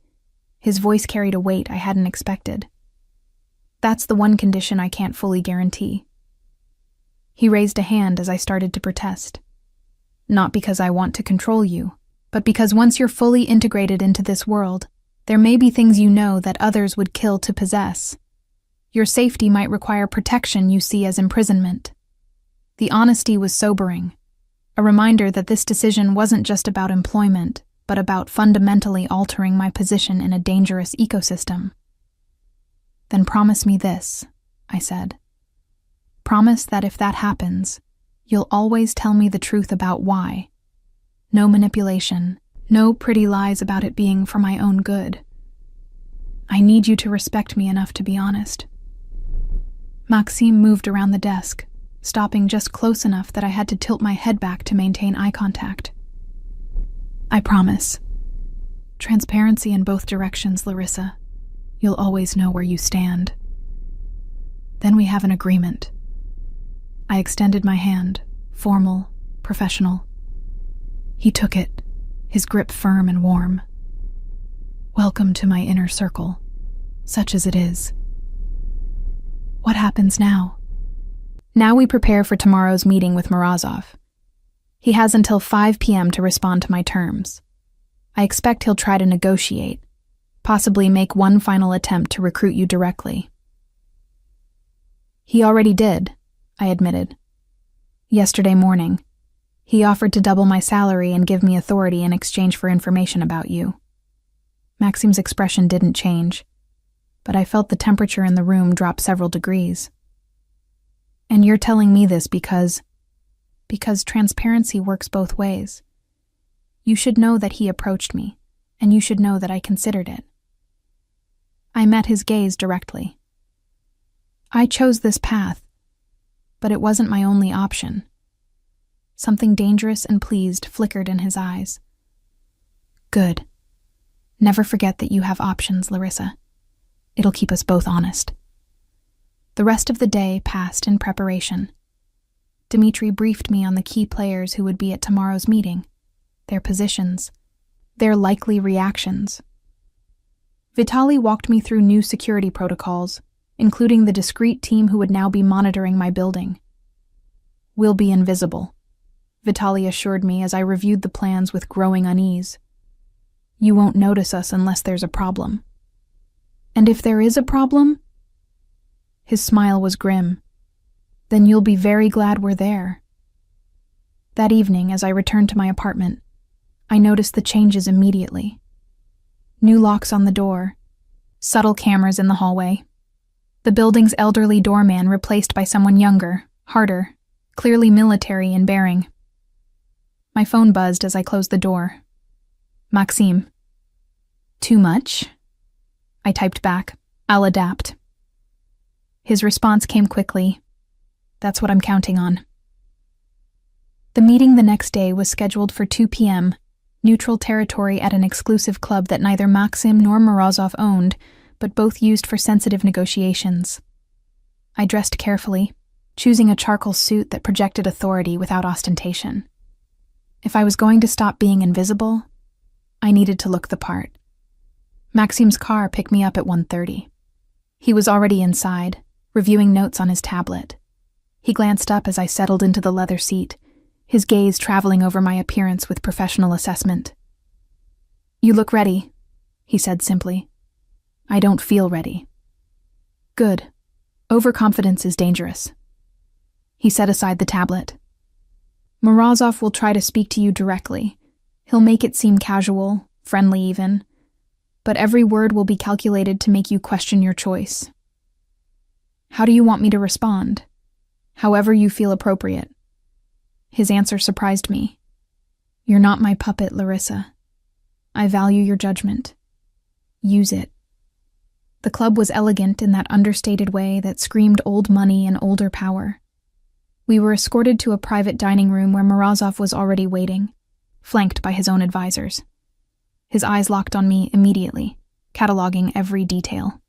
his voice carried a weight I hadn't expected. That's the one condition I can't fully guarantee. He raised a hand as I started to protest. Not because I want to control you, but because once you're fully integrated into this world, there may be things you know that others would kill to possess. Your safety might require protection you see as imprisonment. The honesty was sobering, a reminder that this decision wasn't just about employment, but about fundamentally altering my position in a dangerous ecosystem. Then promise me this, I said. Promise that if that happens, you'll always tell me the truth about why. No manipulation, no pretty lies about it being for my own good. I need you to respect me enough to be honest. Maxim moved around the desk, stopping just close enough that I had to tilt my head back to maintain eye contact. I promise. Transparency in both directions, Larissa. You'll always know where you stand. Then we have an agreement. I extended my hand, formal, professional. He took it, his grip firm and warm. Welcome to my inner circle, such as it is. What happens now? Now we prepare for tomorrow's meeting with Morozov. He has until 5 p.m. to respond to my terms. I expect he'll try to negotiate, possibly make one final attempt to recruit you directly. He already did, I admitted. Yesterday morning, he offered to double my salary and give me authority in exchange for information about you. Maxim's expression didn't change, but I felt the temperature in the room drop several degrees. And you're telling me this because transparency works both ways. You should know that he approached me, and you should know that I considered it. I met his gaze directly. I chose this path, but it wasn't my only option. Something dangerous and pleased flickered in his eyes. Good. Never forget that you have options, Larissa. It'll keep us both honest. The rest of the day passed in preparation. Dmitri briefed me on the key players who would be at tomorrow's meeting, their positions, their likely reactions. Vitaly walked me through new security protocols, including the discreet team who would now be monitoring my building. We'll be invisible, Vitaly assured me as I reviewed the plans with growing unease. You won't notice us unless there's a problem. And if there is a problem? His smile was grim. Then you'll be very glad we're there. That evening, as I returned to my apartment, I noticed the changes immediately. New locks on the door, subtle cameras in the hallway. The building's elderly doorman replaced by someone younger, harder, clearly military in bearing. My phone buzzed as I closed the door. Maxim. Too much? I typed back. I'll adapt. His response came quickly. That's what I'm counting on. The meeting the next day was scheduled for 2 p.m., neutral territory at an exclusive club that neither Maxim nor Morozov owned, but both used for sensitive negotiations. I dressed carefully, choosing a charcoal suit that projected authority without ostentation. If I was going to stop being invisible, I needed to look the part. Maxim's car picked me up at 1:30. He was already inside, reviewing notes on his tablet. He glanced up as I settled into the leather seat, his gaze traveling over my appearance with professional assessment. You look ready, he said simply. I don't feel ready. Good. Overconfidence is dangerous. He set aside the tablet. Morozov will try to speak to you directly. He'll make it seem casual, friendly even, but every word will be calculated to make you question your choice. How do you want me to respond? However you feel appropriate. His answer surprised me. You're not my puppet, Larissa. I value your judgment. Use it. The club was elegant in that understated way that screamed old money and older power. We were escorted to a private dining room where Morozov was already waiting, flanked by his own advisors. His eyes locked on me immediately, cataloging every detail.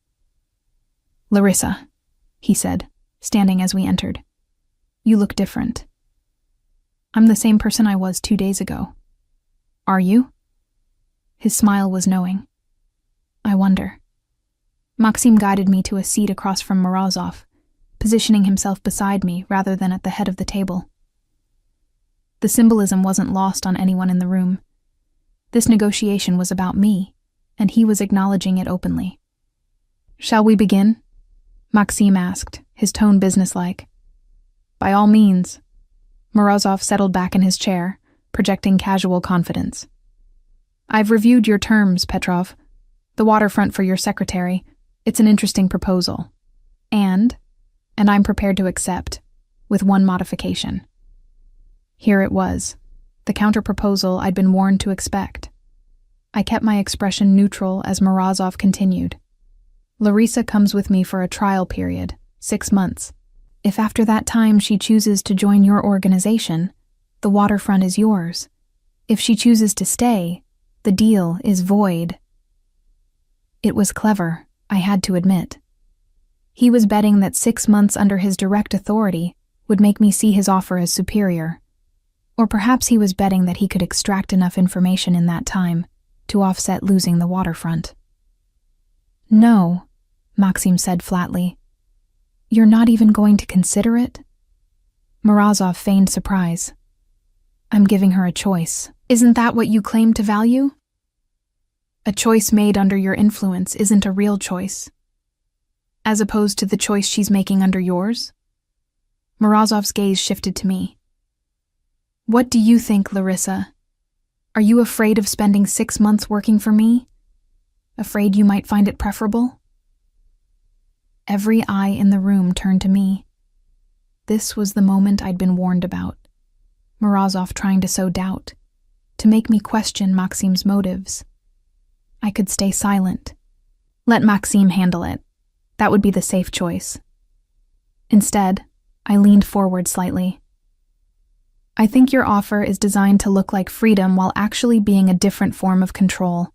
Larissa, he said, standing as we entered. You look different. I'm the same person I was 2 days ago. Are you? His smile was knowing. I wonder. Maxim guided me to a seat across from Morozov, positioning himself beside me rather than at the head of the table. The symbolism wasn't lost on anyone in the room. This negotiation was about me, and he was acknowledging it openly. Shall we begin? Maxim asked, his tone businesslike. By all means. Morozov settled back in his chair, projecting casual confidence. I've reviewed your terms, Petrov. The waterfront for your secretary. It's an interesting proposal. And I'm prepared to accept, with one modification. Here it was, the counter-proposal I'd been warned to expect. I kept my expression neutral as Morozov continued. Larissa comes with me for a trial period, 6 months. If after that time she chooses to join your organization, the waterfront is yours. If she chooses to stay, the deal is void. It was clever, I had to admit. He was betting that 6 months under his direct authority would make me see his offer as superior. Or perhaps he was betting that he could extract enough information in that time to offset losing the waterfront. No, Maxim said flatly. You're not even going to consider it? Morozov feigned surprise. I'm giving her a choice. Isn't that what you claim to value? A choice made under your influence isn't a real choice. As opposed to the choice she's making under yours? Morozov's gaze shifted to me. What do you think, Larissa? Are you afraid of spending 6 months working for me? Afraid you might find it preferable? Every eye in the room turned to me. This was the moment I'd been warned about. Morozov trying to sow doubt, to make me question Maxim's motives. I could stay silent. Let Maxim handle it. That would be the safe choice. Instead, I leaned forward slightly. I think your offer is designed to look like freedom while actually being a different form of control.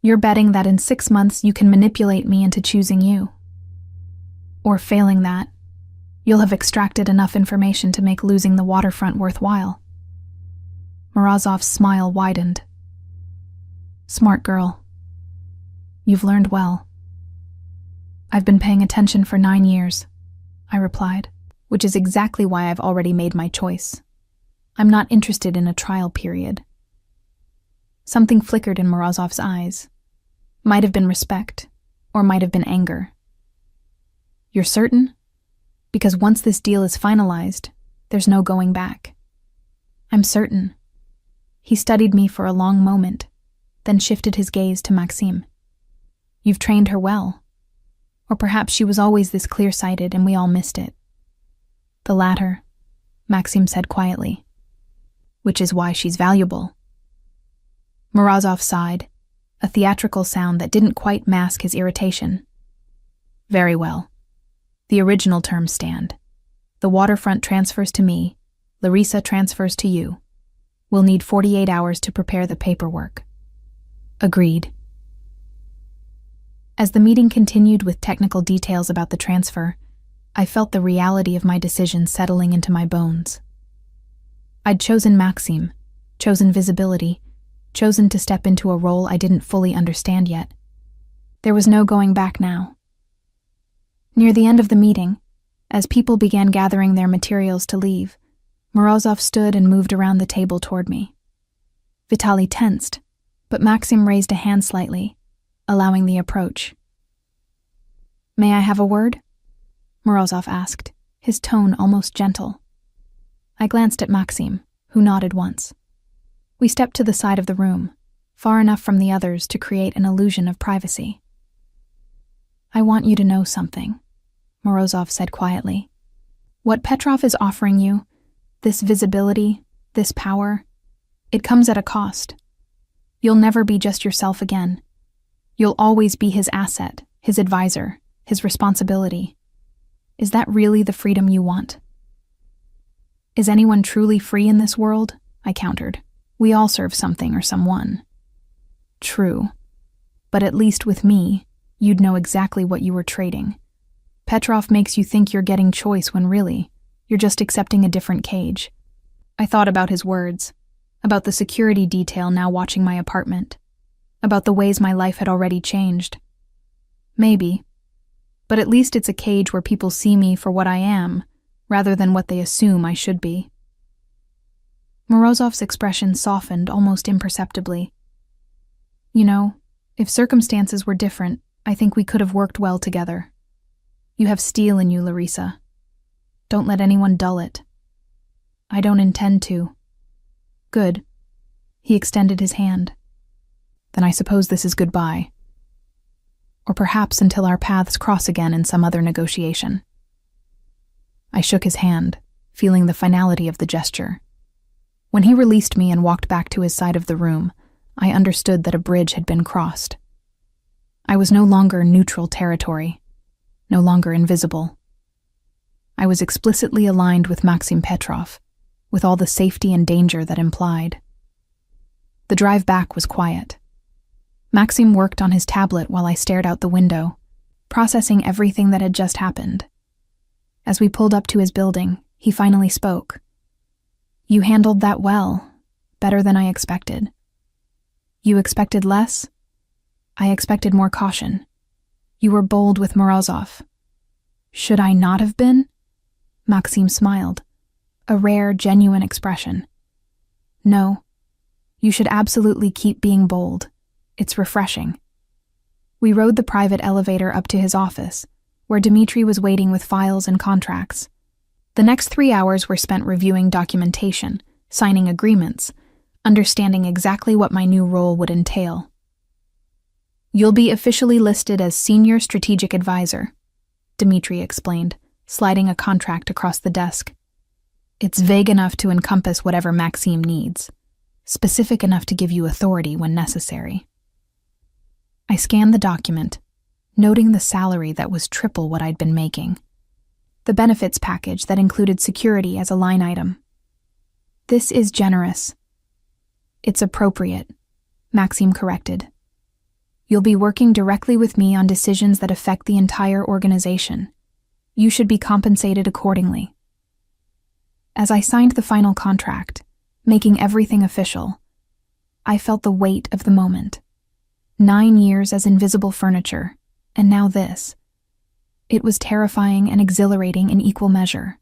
You're betting that in 6 months you can manipulate me into choosing you. Or failing that, you'll have extracted enough information to make losing the waterfront worthwhile. Morozov's smile widened. Smart girl. You've learned well. I've been paying attention for 9 years, I replied, which is exactly why I've already made my choice. I'm not interested in a trial period. Something flickered in Morozov's eyes. Might have been respect, or might have been anger. You're certain? Because once this deal is finalized, there's no going back. I'm certain. He studied me for a long moment, then shifted his gaze to Maxim. You've trained her well. Or perhaps she was always this clear-sighted and we all missed it. The latter, Maxim said quietly. Which is why she's valuable. Morozov sighed, a theatrical sound that didn't quite mask his irritation. Very well. The original terms stand. The waterfront transfers to me, Larissa transfers to you. We'll need 48 hours to prepare the paperwork. Agreed. As the meeting continued with technical details about the transfer, I felt the reality of my decision settling into my bones. I'd chosen Maxim, chosen visibility, chosen to step into a role I didn't fully understand yet. There was no going back now. Near the end of the meeting, as people began gathering their materials to leave, Morozov stood and moved around the table toward me. Vitaly tensed, but Maxim raised a hand slightly, allowing the approach. May I have a word? Morozov asked, his tone almost gentle. I glanced at Maxim, who nodded once. We stepped to the side of the room, far enough from the others to create an illusion of privacy. I want you to know something, Morozov said quietly. What Petrov is offering you, this visibility, this power, it comes at a cost. You'll never be just yourself again. You'll always be his asset, his advisor, his responsibility. Is that really the freedom you want? Is anyone truly free in this world? I countered. We all serve something or someone. True. But at least with me, you'd know exactly what you were trading. Petrov makes you think you're getting choice when really, you're just accepting a different cage. I thought about his words, about the security detail now watching my apartment, about the ways my life had already changed. Maybe. But at least it's a cage where people see me for what I am, rather than what they assume I should be. Morozov's expression softened almost imperceptibly. You know, if circumstances were different, I think we could have worked well together. You have steel in you, Larissa. Don't let anyone dull it. I don't intend to. Good. He extended his hand. Then I suppose this is goodbye. Or perhaps until our paths cross again in some other negotiation. I shook his hand, feeling the finality of the gesture. When he released me and walked back to his side of the room, I understood that a bridge had been crossed. I was no longer neutral territory, no longer invisible. I was explicitly aligned with Maxim Petrov, with all the safety and danger that implied. The drive back was quiet. Maxim worked on his tablet while I stared out the window, processing everything that had just happened. As we pulled up to his building, he finally spoke. You handled that well, better than I expected. You expected less? I expected more caution. You were bold with Morozov. Should I not have been? Maxim smiled, a rare, genuine expression. No, you should absolutely keep being bold. It's refreshing. We rode the private elevator up to his office, where Dmitri was waiting with files and contracts. The next 3 hours were spent reviewing documentation, signing agreements, understanding exactly what my new role would entail. You'll be officially listed as Senior Strategic Advisor, Dmitri explained, sliding a contract across the desk. It's vague enough to encompass whatever Maxim needs, specific enough to give you authority when necessary. I scanned the document, noting the salary that was triple what I'd been making. The benefits package that included security as a line item. This is generous. It's appropriate, Maxim corrected. You'll be working directly with me on decisions that affect the entire organization. You should be compensated accordingly. As I signed the final contract, making everything official, I felt the weight of the moment. 9 years as invisible furniture, and now this. It was terrifying and exhilarating in equal measure.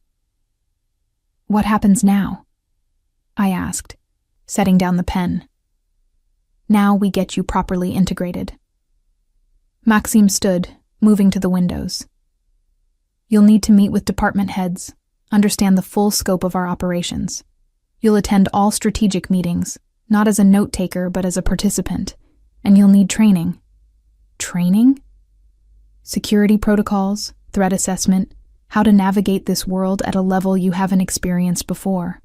What happens now? I asked, setting down the pen. Now we get you properly integrated. Maxim stood, moving to the windows. You'll need to meet with department heads, understand the full scope of our operations. You'll attend all strategic meetings, not as a note-taker but as a participant, and you'll need training. Training? Security protocols, threat assessment, how to navigate this world at a level you haven't experienced before.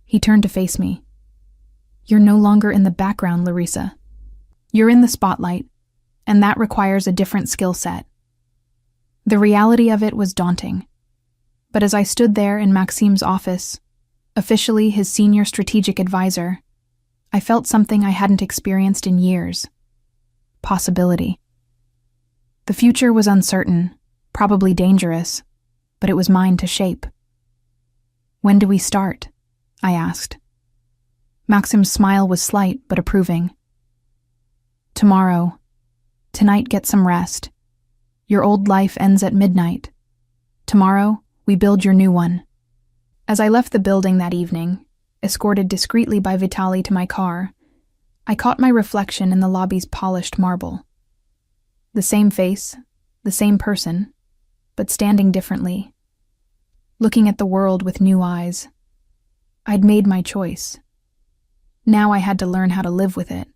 He turned to face me. You're no longer in the background, Larissa. You're in the spotlight, and that requires a different skill set. The reality of it was daunting. But as I stood there in Maxim's office, officially his senior strategic advisor, I felt something I hadn't experienced in years. Possibility. The future was uncertain, probably dangerous, but it was mine to shape. When do we start? I asked. Maxim's smile was slight but approving. Tomorrow. Tonight get some rest. Your old life ends at midnight. Tomorrow, we build your new one. As I left the building that evening, escorted discreetly by Vitaly to my car, I caught my reflection in the lobby's polished marble. The same face, the same person, but standing differently. looking at the world with new eyes. I'd made my choice. Now I had to learn how to live with it.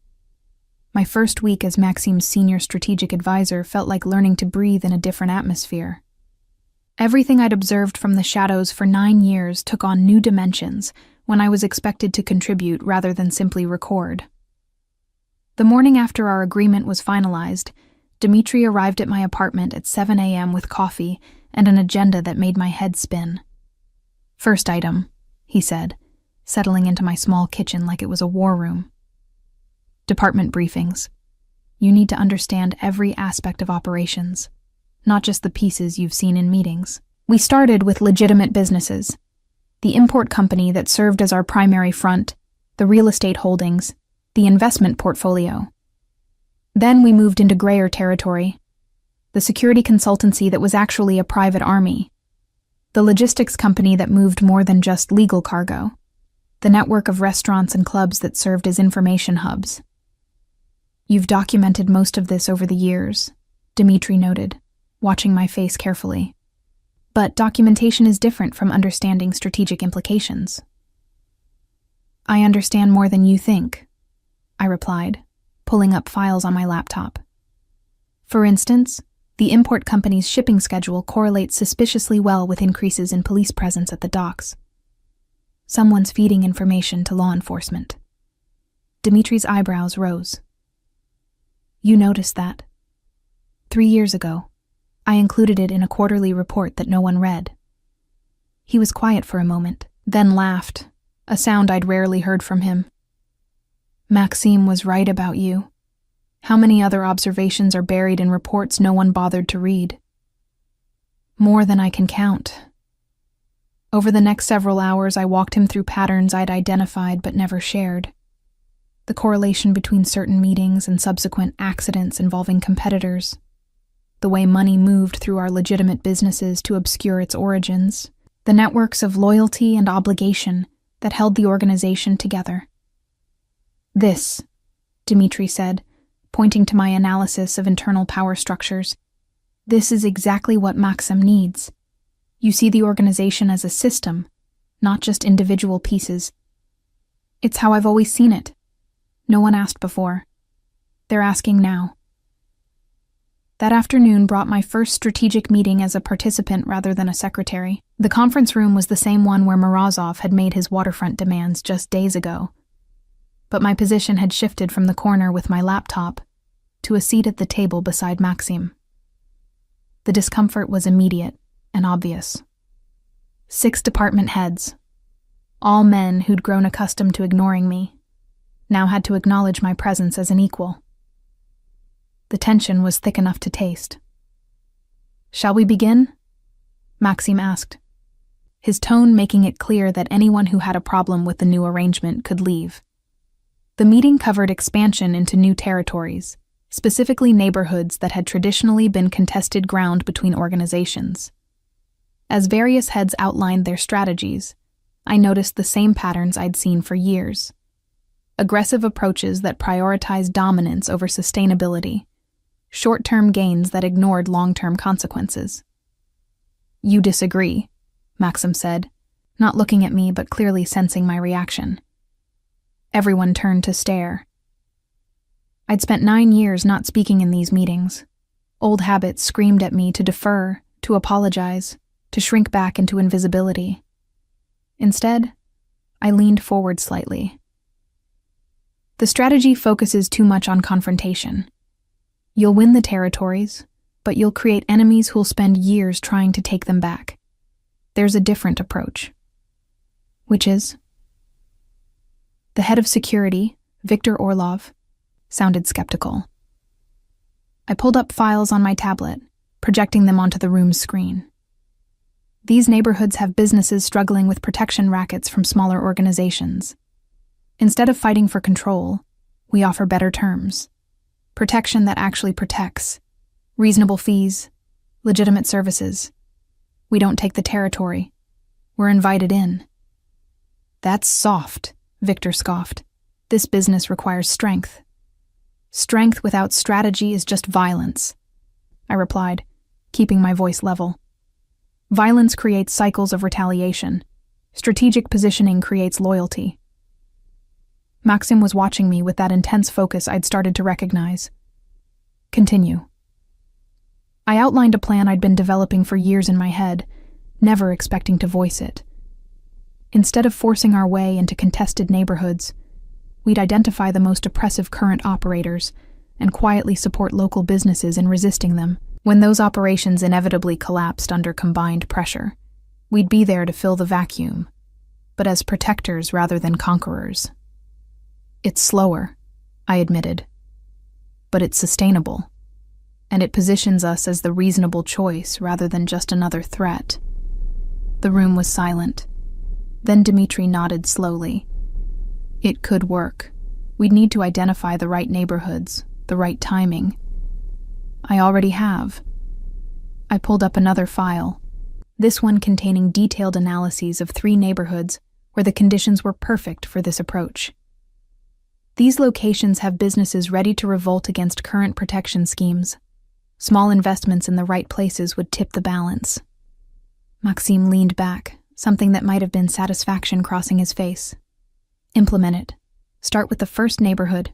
My first week as Maxim's senior strategic advisor felt like learning to breathe in a different atmosphere. Everything I'd observed from the shadows for 9 years took on new dimensions when I was expected to contribute rather than simply record. The morning after our agreement was finalized, Dmitri arrived at my apartment at 7 a.m. with coffee and an agenda that made my head spin. "First item," he said, settling into my small kitchen like it was a war room. "Department briefings. You need to understand every aspect of operations, not just the pieces you've seen in meetings." We started with legitimate businesses: the import company that served as our primary front, the real estate holdings, the investment portfolio. Then we moved into grayer territory: the security consultancy that was actually a private army, the logistics company that moved more than just legal cargo, the network of restaurants and clubs that served as information hubs. "You've documented most of this over the years," Dmitri noted, watching my face carefully. "But documentation is different from understanding strategic implications." "I understand more than you think," I replied, pulling up files on my laptop. "For instance, the import company's shipping schedule correlates suspiciously well with increases in police presence at the docks. Someone's feeding information to law enforcement." Dimitri's eyebrows rose. "You noticed that. 3 years ago, I included it in a quarterly report that no one read." He was quiet for a moment, then laughed, a sound I'd rarely heard from him. "Maxime was right about you. How many other observations are buried in reports no one bothered to read?" "More than I can count." Over the next several hours, I walked him through patterns I'd identified but never shared. The correlation between certain meetings and subsequent accidents involving competitors, the way money moved through our legitimate businesses to obscure its origins, the networks of loyalty and obligation that held the organization together. "This," Dmitri said, pointing to my analysis of internal power structures, "this is exactly what Maxim needs. You see the organization as a system, not just individual pieces. It's how I've always seen it. No one asked before. They're asking now." That afternoon brought my first strategic meeting as a participant rather than a secretary. The conference room was the same one where Morozov had made his waterfront demands just days ago. But my position had shifted from the corner with my laptop to a seat at the table beside Maxim. The discomfort was immediate and obvious. 6 department heads, all men who'd grown accustomed to ignoring me, now had to acknowledge my presence as an equal. The tension was thick enough to taste. "Shall we begin?" Maxim asked, his tone making it clear that anyone who had a problem with the new arrangement could leave. The meeting covered expansion into new territories, specifically neighborhoods that had traditionally been contested ground between organizations. As various heads outlined their strategies, I noticed the same patterns I'd seen for years. Aggressive approaches that prioritized dominance over sustainability, short-term gains that ignored long-term consequences. "You disagree," Maxim said, not looking at me but clearly sensing my reaction. Everyone turned to stare. I'd spent 9 years not speaking in these meetings. Old habits screamed at me to defer, to apologize, to shrink back into invisibility. Instead, I leaned forward slightly. "The strategy focuses too much on confrontation. You'll win the territories, but you'll create enemies who'll spend years trying to take them back. There's a different approach." "Which is?" The head of security, Viktor Orlov, sounded skeptical. I pulled up files on my tablet, projecting them onto the room's screen. "These neighborhoods have businesses struggling with protection rackets from smaller organizations. Instead of fighting for control, we offer better terms. Protection that actually protects. Reasonable fees, legitimate services. We don't take the territory. We're invited in." "That's soft," Viktor scoffed. "This business requires strength." "Strength without strategy is just violence," I replied, keeping my voice level. Violence creates cycles of retaliation. Strategic positioning creates loyalty. Maxim was watching me with that intense focus I'd started to recognize. Continue. I outlined a plan I'd been developing for years in my head, never expecting to voice it. Instead of forcing our way into contested neighborhoods, we'd identify the most oppressive current operators and quietly support local businesses in resisting them. When those operations inevitably collapsed under combined pressure, we'd be there to fill the vacuum, but as protectors rather than conquerors. It's slower, I admitted, but it's sustainable, and it positions us as the reasonable choice rather than just another threat. The room was silent. Then Dmitri nodded slowly. It could work. We'd need to identify the right neighborhoods, the right timing. I already have. I pulled up another file, this one containing detailed analyses of 3 neighborhoods where the conditions were perfect for this approach. These locations have businesses ready to revolt against current protection schemes. Small investments in the right places would tip the balance. Maxim leaned back, something that might have been satisfaction crossing his face. Implement it. Start with the first neighborhood.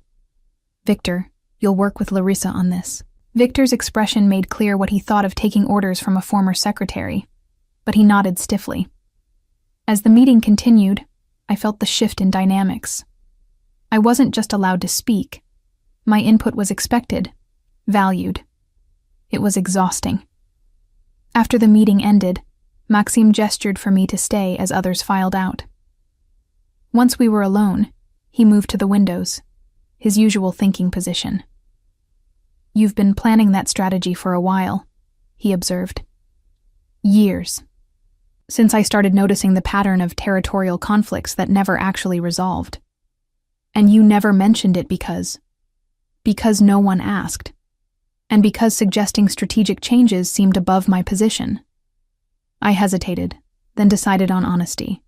Victor, you'll work with Larissa on this. Victor's expression made clear what he thought of taking orders from a former secretary, but he nodded stiffly. As the meeting continued, I felt the shift in dynamics. I wasn't just allowed to speak. My input was expected, valued. It was exhausting. After the meeting ended, Maxim gestured for me to stay as others filed out. Once we were alone, he moved to the windows, his usual thinking position. You've been planning that strategy for a while, he observed. Years. Since I started noticing the pattern of territorial conflicts that never actually resolved. And you never mentioned it because no one asked, and because suggesting strategic changes seemed above my position. I hesitated, then decided on honesty.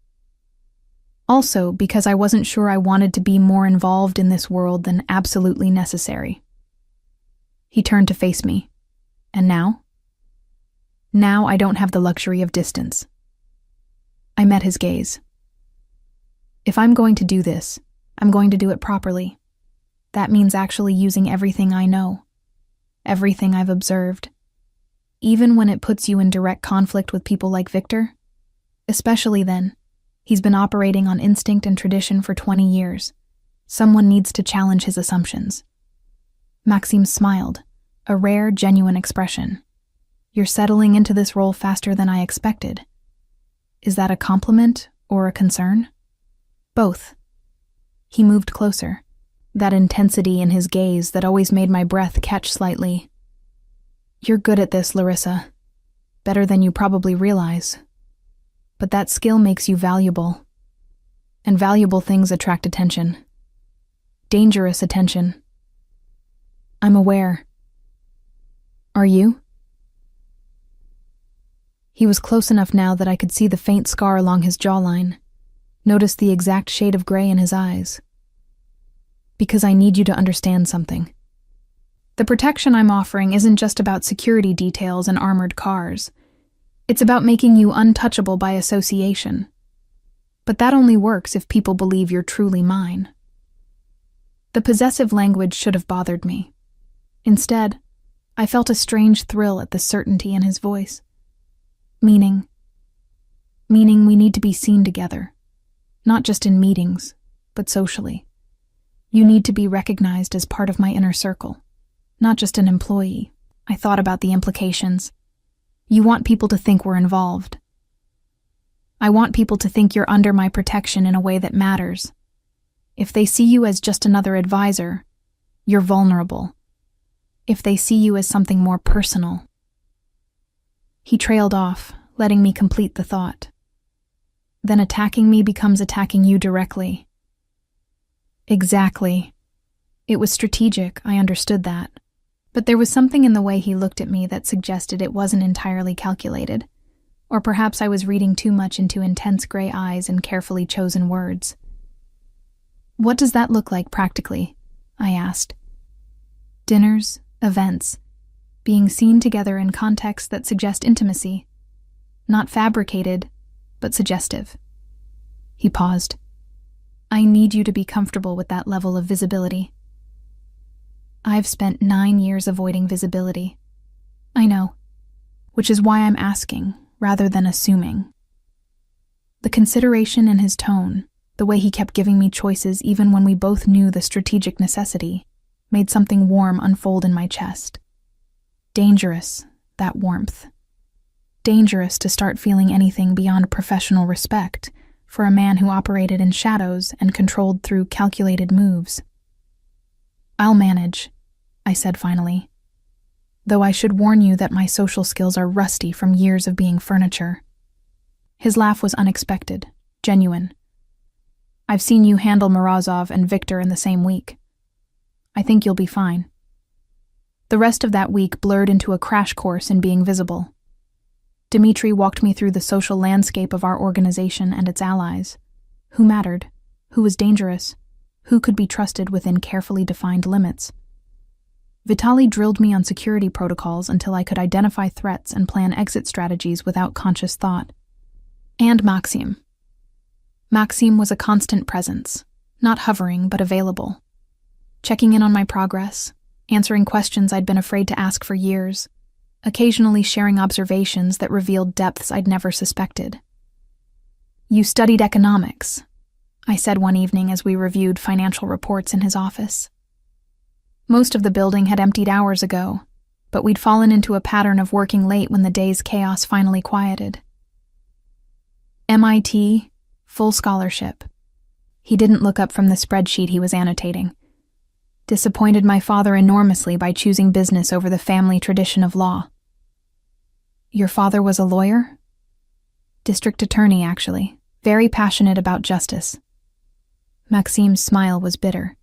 Also, because I wasn't sure I wanted to be more involved in this world than absolutely necessary. He turned to face me. And now? Now I don't have the luxury of distance. I met his gaze. If I'm going to do this, I'm going to do it properly. That means actually using everything I know, everything I've observed. Even when it puts you in direct conflict with people like Victor, especially then. He's been operating on instinct and tradition for 20 years. Someone needs to challenge his assumptions. Maxim smiled, a rare, genuine expression. You're settling into this role faster than I expected. Is that a compliment or a concern? Both. He moved closer, that intensity in his gaze that always made my breath catch slightly. You're good at this, Larissa. Better than you probably realize. But that skill makes you valuable. And valuable things attract attention. Dangerous attention. I'm aware. Are you? He was close enough now that I could see the faint scar along his jawline, notice the exact shade of gray in his eyes. Because I need you to understand something. The protection I'm offering isn't just about security details and armored cars. It's about making you untouchable by association. But that only works if people believe you're truly mine. The possessive language should have bothered me. Instead, I felt a strange thrill at the certainty in his voice. Meaning we need to be seen together, not just in meetings, but socially. You need to be recognized as part of my inner circle, not just an employee. I thought about the implications. You want people to think we're involved. I want people to think you're under my protection in a way that matters. If they see you as just another advisor, you're vulnerable. If they see you as something more personal. He trailed off, letting me complete the thought. Then attacking me becomes attacking you directly. Exactly. It was strategic, I understood that. But there was something in the way he looked at me that suggested it wasn't entirely calculated. Or perhaps I was reading too much into intense gray eyes and carefully chosen words. What does that look like practically? I asked. Dinners, events, being seen together in contexts that suggest intimacy. not fabricated, but suggestive. He paused. I need you to be comfortable with that level of visibility. I've spent 9 years avoiding visibility. I know, which is why I'm asking rather than assuming. The consideration in his tone, the way he kept giving me choices even when we both knew the strategic necessity, made something warm unfold in my chest. Dangerous, that warmth. Dangerous to start feeling anything beyond professional respect for a man who operated in shadows and controlled through calculated moves. I'll manage, I said finally, though I should warn you that my social skills are rusty from years of being furniture. His laugh was unexpected, genuine. I've seen you handle Morozov and Victor in the same week. I think you'll be fine. The rest of that week blurred into a crash course in being visible. Dmitri walked me through the social landscape of our organization and its allies. Who mattered? Who was dangerous? Who could be trusted within carefully defined limits? Vitaly drilled me on security protocols until I could identify threats and plan exit strategies without conscious thought. And Maxim. Maxim was a constant presence, not hovering but available. Checking in on my progress, answering questions I'd been afraid to ask for years, occasionally sharing observations that revealed depths I'd never suspected. You studied economics, I said one evening as we reviewed financial reports in his office. Most of the building had emptied hours ago, but we'd fallen into a pattern of working late when the day's chaos finally quieted. MIT, full scholarship. He didn't look up from the spreadsheet he was annotating. Disappointed my father enormously by choosing business over the family tradition of law. Your father was a lawyer? District attorney, actually. Very passionate about justice. Maxim's smile was bitter.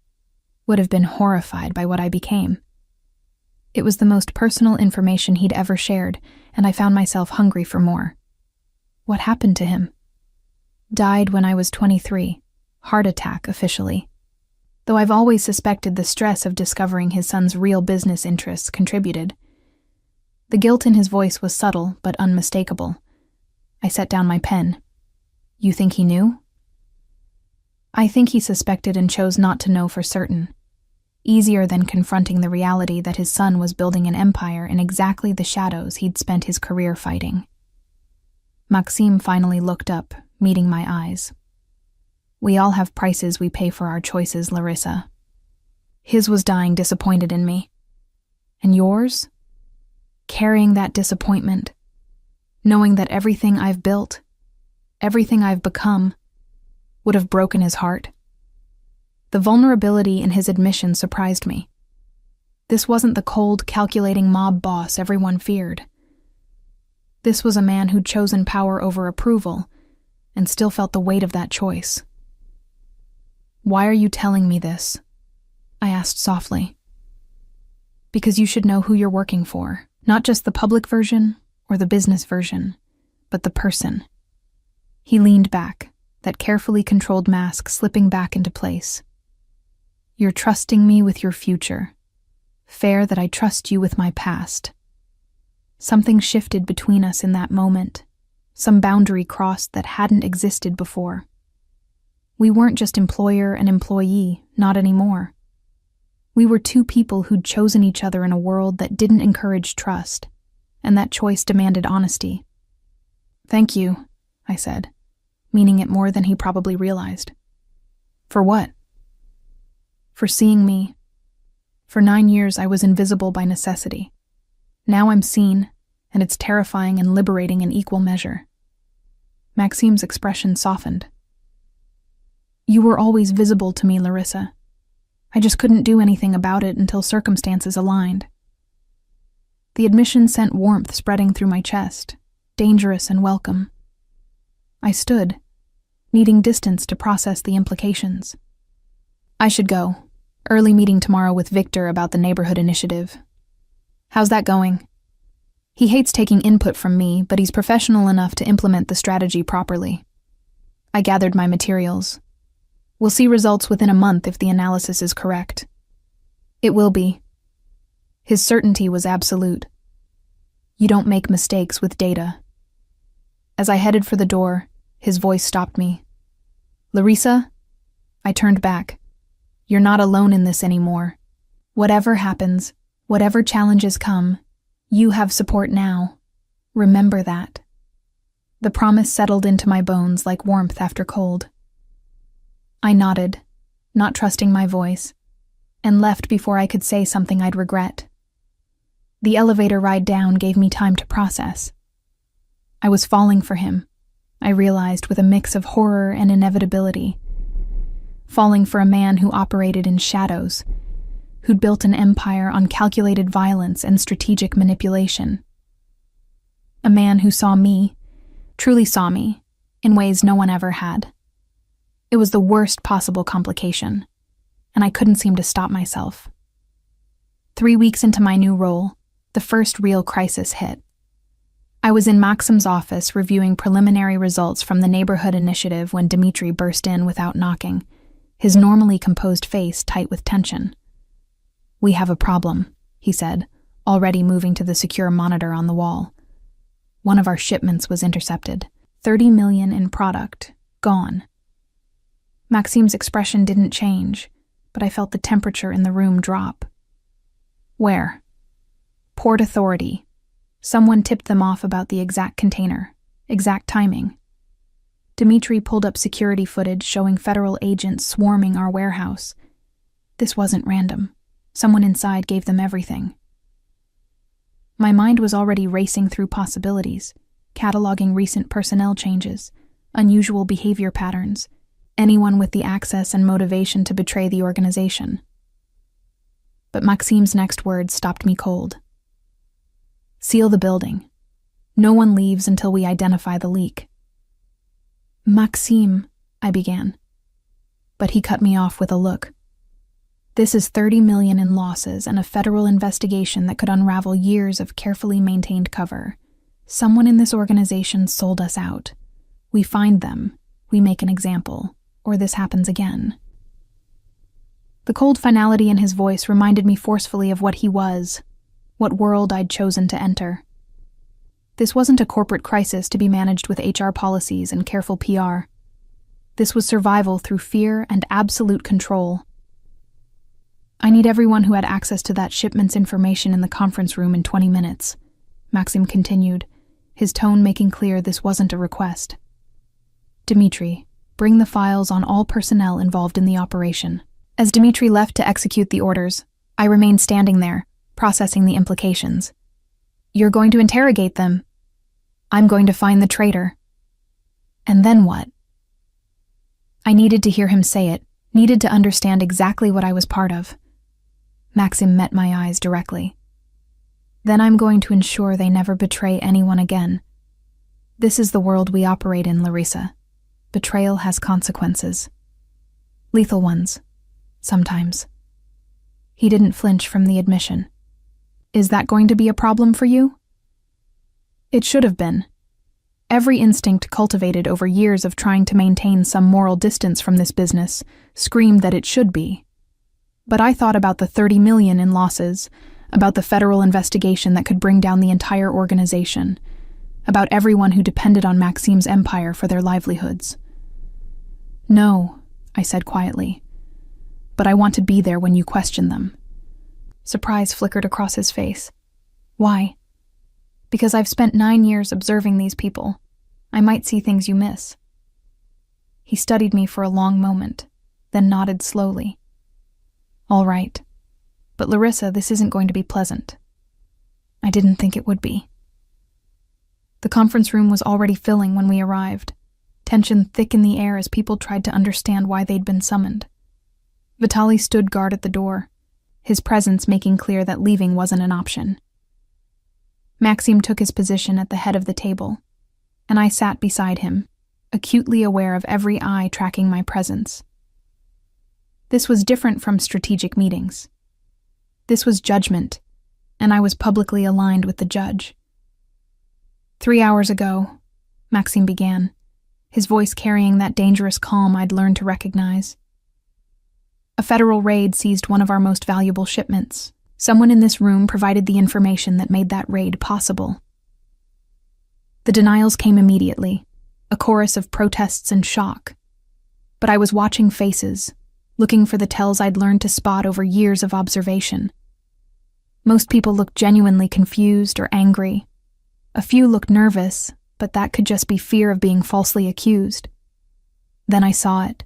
Would have been horrified by what I became. It was the most personal information he'd ever shared, and I found myself hungry for more. What happened to him? Died when I was 23. Heart attack, officially. Though I've always suspected the stress of discovering his son's real business interests contributed. The guilt in his voice was subtle but unmistakable. I set down my pen. You think he knew? I think he suspected and chose not to know for certain. Easier than confronting the reality that his son was building an empire in exactly the shadows he'd spent his career fighting. Maxim finally looked up, meeting my eyes. We all have prices we pay for our choices, Larissa. His was dying disappointed in me. And yours? Carrying that disappointment, knowing that everything I've built, everything I've become, would have broken his heart. The vulnerability in his admission surprised me. This wasn't the cold, calculating mob boss everyone feared. This was a man who'd chosen power over approval, and still felt the weight of that choice. Why are you telling me this? I asked softly. Because you should know who you're working for, not just the public version or the business version, but the person. He leaned back, that carefully controlled mask slipping back into place. You're trusting me with your future. Fair that I trust you with my past. Something shifted between us in that moment, some boundary crossed that hadn't existed before. We weren't just employer and employee, not anymore. We were two people who'd chosen each other in a world that didn't encourage trust, and that choice demanded honesty. Thank you, I said, meaning it more than he probably realized. For what? For seeing me. For 9 years I was invisible by necessity. Now I'm seen, and it's terrifying and liberating in equal measure. Maxim's expression softened. You were always visible to me, Larissa. I just couldn't do anything about it until circumstances aligned. The admission sent warmth spreading through my chest, dangerous and welcome. I stood, needing distance to process the implications. I should go. Early meeting tomorrow with Victor about the neighborhood initiative. How's that going? He hates taking input from me, but he's professional enough to implement the strategy properly. I gathered my materials. We'll see results within a month if the analysis is correct. It will be. His certainty was absolute. You don't make mistakes with data. As I headed for the door, his voice stopped me. "Larissa?" I turned back. "You're not alone in this anymore. Whatever happens, whatever challenges come, you have support now. Remember that." The promise settled into my bones like warmth after cold. I nodded, not trusting my voice, and left before I could say something I'd regret. The elevator ride down gave me time to process. I was falling for him, I realized, with a mix of horror and inevitability. Falling for a man who operated in shadows, who'd built an empire on calculated violence and strategic manipulation. A man who saw me, truly saw me, in ways no one ever had. It was the worst possible complication, and I couldn't seem to stop myself. 3 weeks into my new role, the first real crisis hit. I was in Maxim's office reviewing preliminary results from the neighborhood initiative when Dmitry burst in without knocking, his normally composed face tight with tension. "We have a problem," he said, already moving to the secure monitor on the wall. One of our shipments was intercepted. 30 million in product, gone. Maxim's expression didn't change, but I felt the temperature in the room drop. "Where?" "Port Authority. Someone tipped them off about the exact container, exact timing." Dmitry pulled up security footage showing federal agents swarming our warehouse. This wasn't random. Someone inside gave them everything. My mind was already racing through possibilities, cataloging recent personnel changes, unusual behavior patterns, anyone with the access and motivation to betray the organization. But Maxim's next words stopped me cold. "Seal the building. No one leaves until we identify the leak." "Maxim," I began. But he cut me off with a look. "This is 30 million in losses and a federal investigation that could unravel years of carefully maintained cover. Someone in this organization sold us out. We find them, we make an example, or this happens again." The cold finality in his voice reminded me forcefully of what he was, what world I'd chosen to enter. This wasn't a corporate crisis to be managed with HR policies and careful PR. This was survival through fear and absolute control. "I need everyone who had access to that shipment's information in the conference room in 20 minutes, Maxim continued, his tone making clear this wasn't a request. "Dmitry, bring the files on all personnel involved in the operation." As Dmitry left to execute the orders, I remained standing there, processing the implications. "You're going to interrogate them. I'm going to find the traitor. And then what?" I needed to hear him say it, needed to understand exactly what I was part of. Maxim met my eyes directly. "Then I'm going to ensure they never betray anyone again. This is the world we operate in, Larissa. Betrayal has consequences. Lethal ones. Sometimes." He didn't flinch from the admission. "Is that going to be a problem for you?" It should have been. Every instinct cultivated over years of trying to maintain some moral distance from this business screamed that it should be. But I thought about the 30 million in losses, about the federal investigation that could bring down the entire organization, about everyone who depended on Maxim's empire for their livelihoods. "No," I said quietly, "but I want to be there when you question them." Surprise flickered across his face. "Why?" "Because I've spent 9 years observing these people. I might see things you miss." He studied me for a long moment, then nodded slowly. "All right. But Larissa, this isn't going to be pleasant." I didn't think it would be. The conference room was already filling when we arrived, tension thick in the air as people tried to understand why they'd been summoned. Vitaly stood guard at the door, his presence making clear that leaving wasn't an option. Maxim took his position at the head of the table, and I sat beside him, acutely aware of every eye tracking my presence. This was different from strategic meetings. This was judgment, and I was publicly aligned with the judge. 3 hours ago, Maxim began, his voice carrying that dangerous calm I'd learned to recognize. A federal raid seized one of our most valuable shipments. Someone in this room provided the information that made that raid possible. The denials came immediately, a chorus of protests and shock. But I was watching faces, looking for the tells I'd learned to spot over years of observation. Most people looked genuinely confused or angry. A few looked nervous, but that could just be fear of being falsely accused. Then I saw it.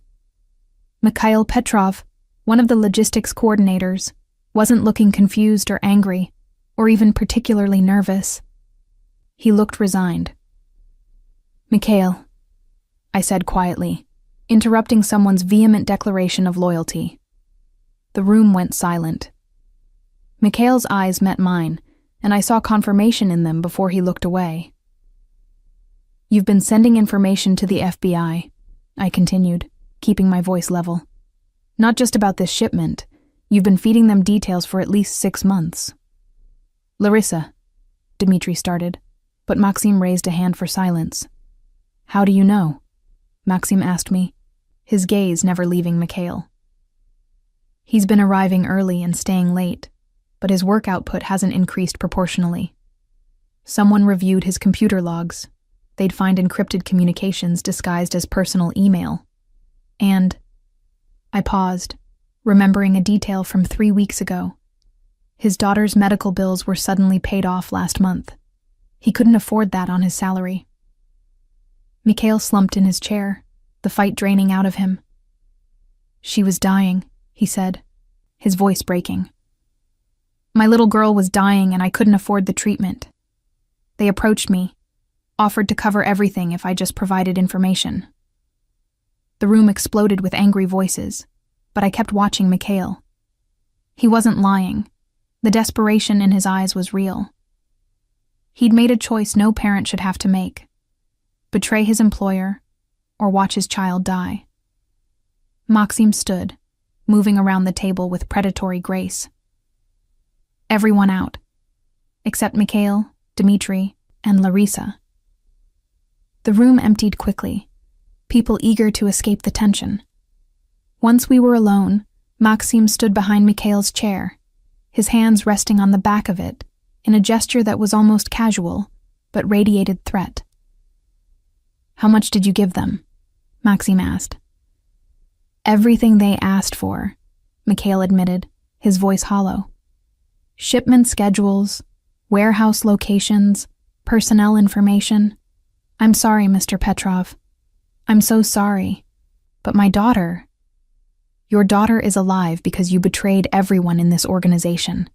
Mikhail Petrov, one of the logistics coordinators, wasn't looking confused or angry, or even particularly nervous. He looked resigned. "Mikhail," I said quietly, interrupting someone's vehement declaration of loyalty. The room went silent. Mikhail's eyes met mine, and I saw confirmation in them before he looked away. "You've been sending information to the FBI," I continued, keeping my voice level. "Not just about this shipment. You've been feeding them details for at least 6 months. "Larissa," Dmitri started, but Maxim raised a hand for silence. "How do you know?" Maxim asked me, his gaze never leaving Mikhail. "He's been arriving early and staying late, but his work output hasn't increased proportionally. Someone reviewed his computer logs. They'd find encrypted communications disguised as personal email. And..." I paused, remembering a detail from 3 weeks ago. His daughter's medical bills were suddenly paid off last month. He couldn't afford that on his salary. Mikhail slumped in his chair, the fight draining out of him. "She was dying," he said, his voice breaking. "My little girl was dying and I couldn't afford the treatment. They approached me, offered to cover everything if I just provided information." The room exploded with angry voices, but I kept watching Mikhail. He wasn't lying. The desperation in his eyes was real. He'd made a choice no parent should have to make: betray his employer or watch his child die. Maxim stood, moving around the table with predatory grace. "Everyone out, except Mikhail, Dmitri, and Larissa." The room emptied quickly, people eager to escape the tension. Once we were alone, Maxim stood behind Mikhail's chair, his hands resting on the back of it, in a gesture that was almost casual, but radiated threat. "How much did you give them?" Maxim asked. "Everything they asked for," Mikhail admitted, his voice hollow. "Shipment schedules, warehouse locations, personnel information. I'm sorry, Mr. Petrov. I'm so sorry. But my daughter..." "Your daughter is alive because you betrayed everyone in this organization."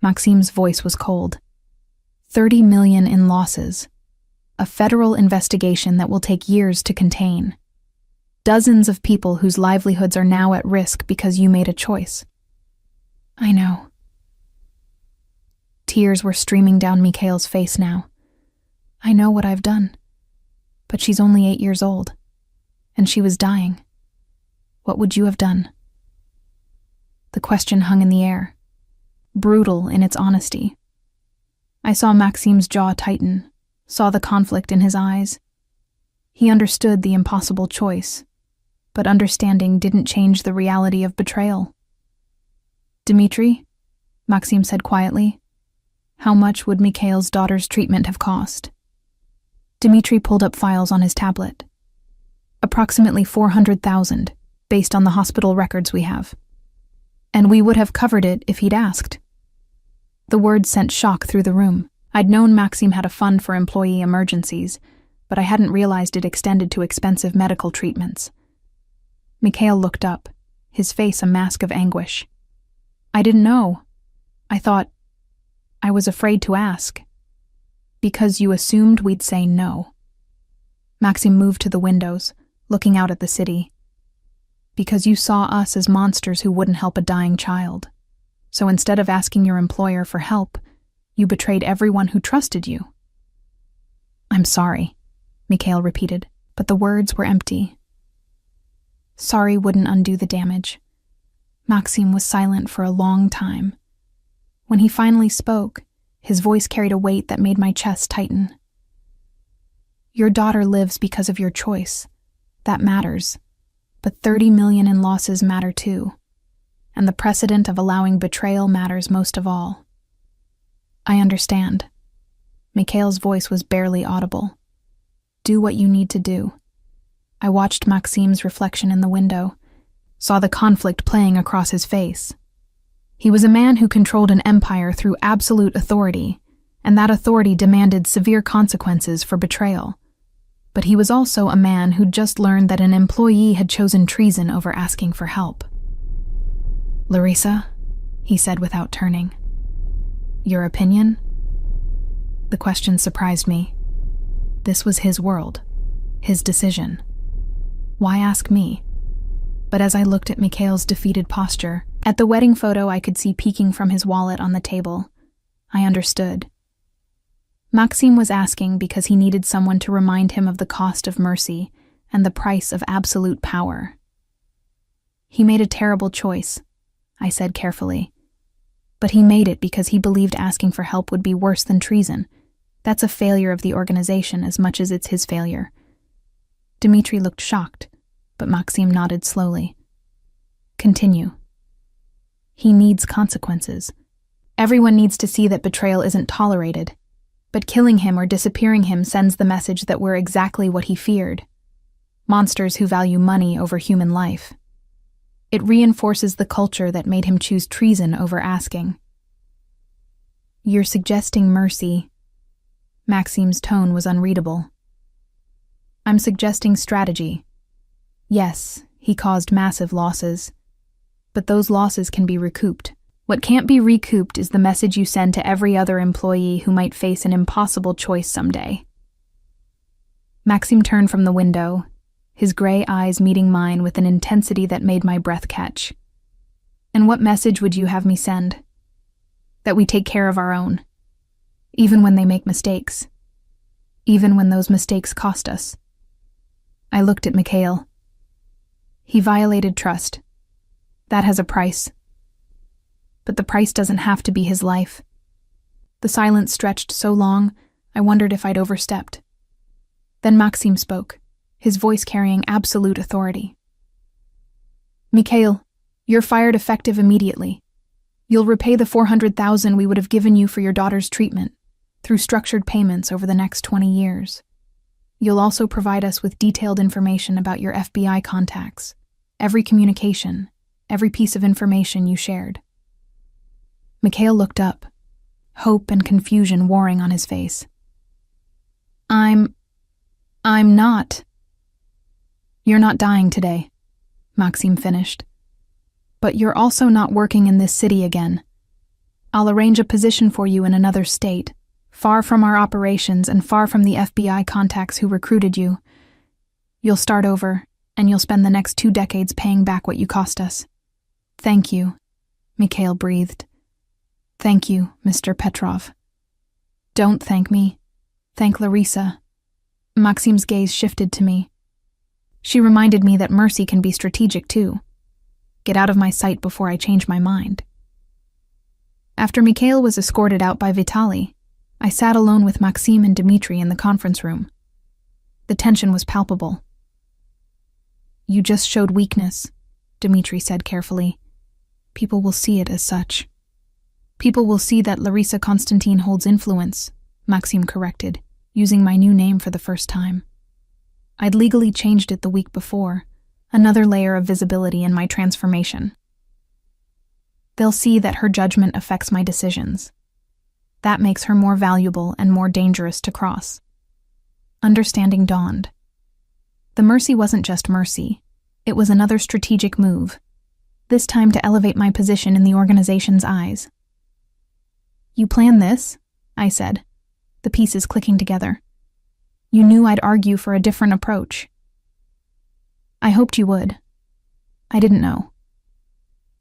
Maxim's voice was cold. 30 million in losses. A federal investigation that will take years to contain. Dozens of people whose livelihoods are now at risk because you made a choice. "I know." Tears were streaming down Mikhail's face now. "I know what I've done. But she's only 8 years old. And she was dying. What would you have done?" The question hung in the air, brutal in its honesty. I saw Maxim's jaw tighten, saw the conflict in his eyes. He understood the impossible choice, but understanding didn't change the reality of betrayal. "Dmitri," Maxim said quietly, "how much would Mikhail's daughter's treatment have cost?" Dmitri pulled up files on his tablet. "Approximately 400,000, based on the hospital records we have. And we would have covered it if he'd asked." The words sent shock through the room. I'd known Maxim had a fund for employee emergencies, but I hadn't realized it extended to expensive medical treatments. Mikhail looked up, his face a mask of anguish. "I didn't know. I was afraid to ask." "Because you assumed we'd say no." Maxim moved to the windows, looking out at the city. "Because you saw us as monsters who wouldn't help a dying child. So instead of asking your employer for help, you betrayed everyone who trusted you." "I'm sorry," Mikhail repeated, but the words were empty. Sorry wouldn't undo the damage. Maxim was silent for a long time. When he finally spoke, his voice carried a weight that made my chest tighten. "Your daughter lives because of your choice. That matters. But 30 million in losses matter too. And the precedent of allowing betrayal matters most of all." "I understand." Mikhail's voice was barely audible. Do what you need to do. I watched Maxim's reflection in the window, saw the conflict playing across his face. He was a man who controlled an empire through absolute authority, and that authority demanded severe consequences for betrayal. But he was also a man who'd just learned that an employee had chosen treason over asking for help. Larissa, he said without turning. Your opinion? The question surprised me. This was his world, his decision. Why ask me? But as I looked at Mikhail's defeated posture, at the wedding photo I could see peeking from his wallet on the table, I understood. Maxim was asking because he needed someone to remind him of the cost of mercy and the price of absolute power. He made a terrible choice, I said carefully. But he made it because he believed asking for help would be worse than treason. That's a failure of the organization as much as it's his failure. Dmitri looked shocked, but Maxim nodded slowly. Continue. He needs consequences. Everyone needs to see that betrayal isn't tolerated. But killing him or disappearing him sends the message that we're exactly what he feared. Monsters who value money over human life. It reinforces the culture that made him choose treason over asking. You're suggesting mercy. Maxim's tone was unreadable. I'm suggesting strategy. Yes, he caused massive losses. But those losses can be recouped. What can't be recouped is the message you send to every other employee who might face an impossible choice someday. Maxim turned from the window, his gray eyes meeting mine with an intensity that made my breath catch. And what message would you have me send? That we take care of our own, even when they make mistakes, even when those mistakes cost us. I looked at Mikhail. He violated trust. That has a price. But the price doesn't have to be his life. The silence stretched so long, I wondered if I'd overstepped. Then Maxim spoke, his voice carrying absolute authority. Mikhail, you're fired effective immediately. You'll repay the $400,000 we would have given you for your daughter's treatment, through structured payments over the next 20 years. You'll also provide us with detailed information about your FBI contacts, every communication, every piece of information you shared. Mikhail looked up, hope and confusion warring on his face. I'm not. You're not dying today, Maxim finished. But you're also not working in this city again. I'll arrange a position for you in another state, far from our operations and far from the FBI contacts who recruited you. You'll start over, and you'll spend the next 2 decades paying back what you cost us. Thank you, Mikhail breathed. Thank you, Mr. Petrov. Don't thank me. Thank Larissa. Maxim's gaze shifted to me. She reminded me that mercy can be strategic too. Get out of my sight before I change my mind. After Mikhail was escorted out by Vitaly, I sat alone with Maxim and Dmitri in the conference room. The tension was palpable. You just showed weakness, Dmitri said carefully. People will see it as such. People will see that Larissa Konstantin holds influence, Maxim corrected, using my new name for the first time. I'd legally changed it the week before, another layer of visibility in my transformation. They'll see that her judgment affects my decisions. That makes her more valuable and more dangerous to cross. Understanding dawned. The mercy wasn't just mercy. It was another strategic move, this time to elevate my position in the organization's eyes. You planned this? I said, the pieces clicking together. You knew I'd argue for a different approach. I hoped you would. I didn't know.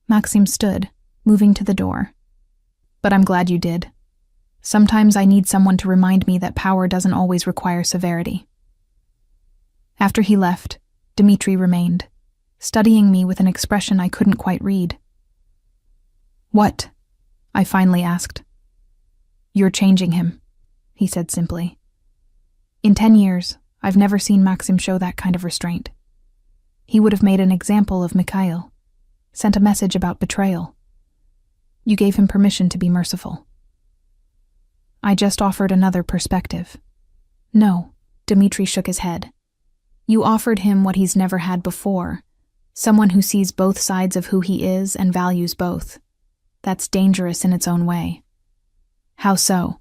Maxim stood, moving to the door. But I'm glad you did. Sometimes I need someone to remind me that power doesn't always require severity. After he left, Dmitri remained, studying me with an expression I couldn't quite read. What? I finally asked. You're changing him, he said simply. In 10 years, I've never seen Maxim show that kind of restraint. He would have made an example of Mikhail, sent a message about betrayal. You gave him permission to be merciful. I just offered another perspective. No, Dmitri shook his head. You offered him what he's never had before, someone who sees both sides of who he is and values both. That's dangerous in its own way. How so?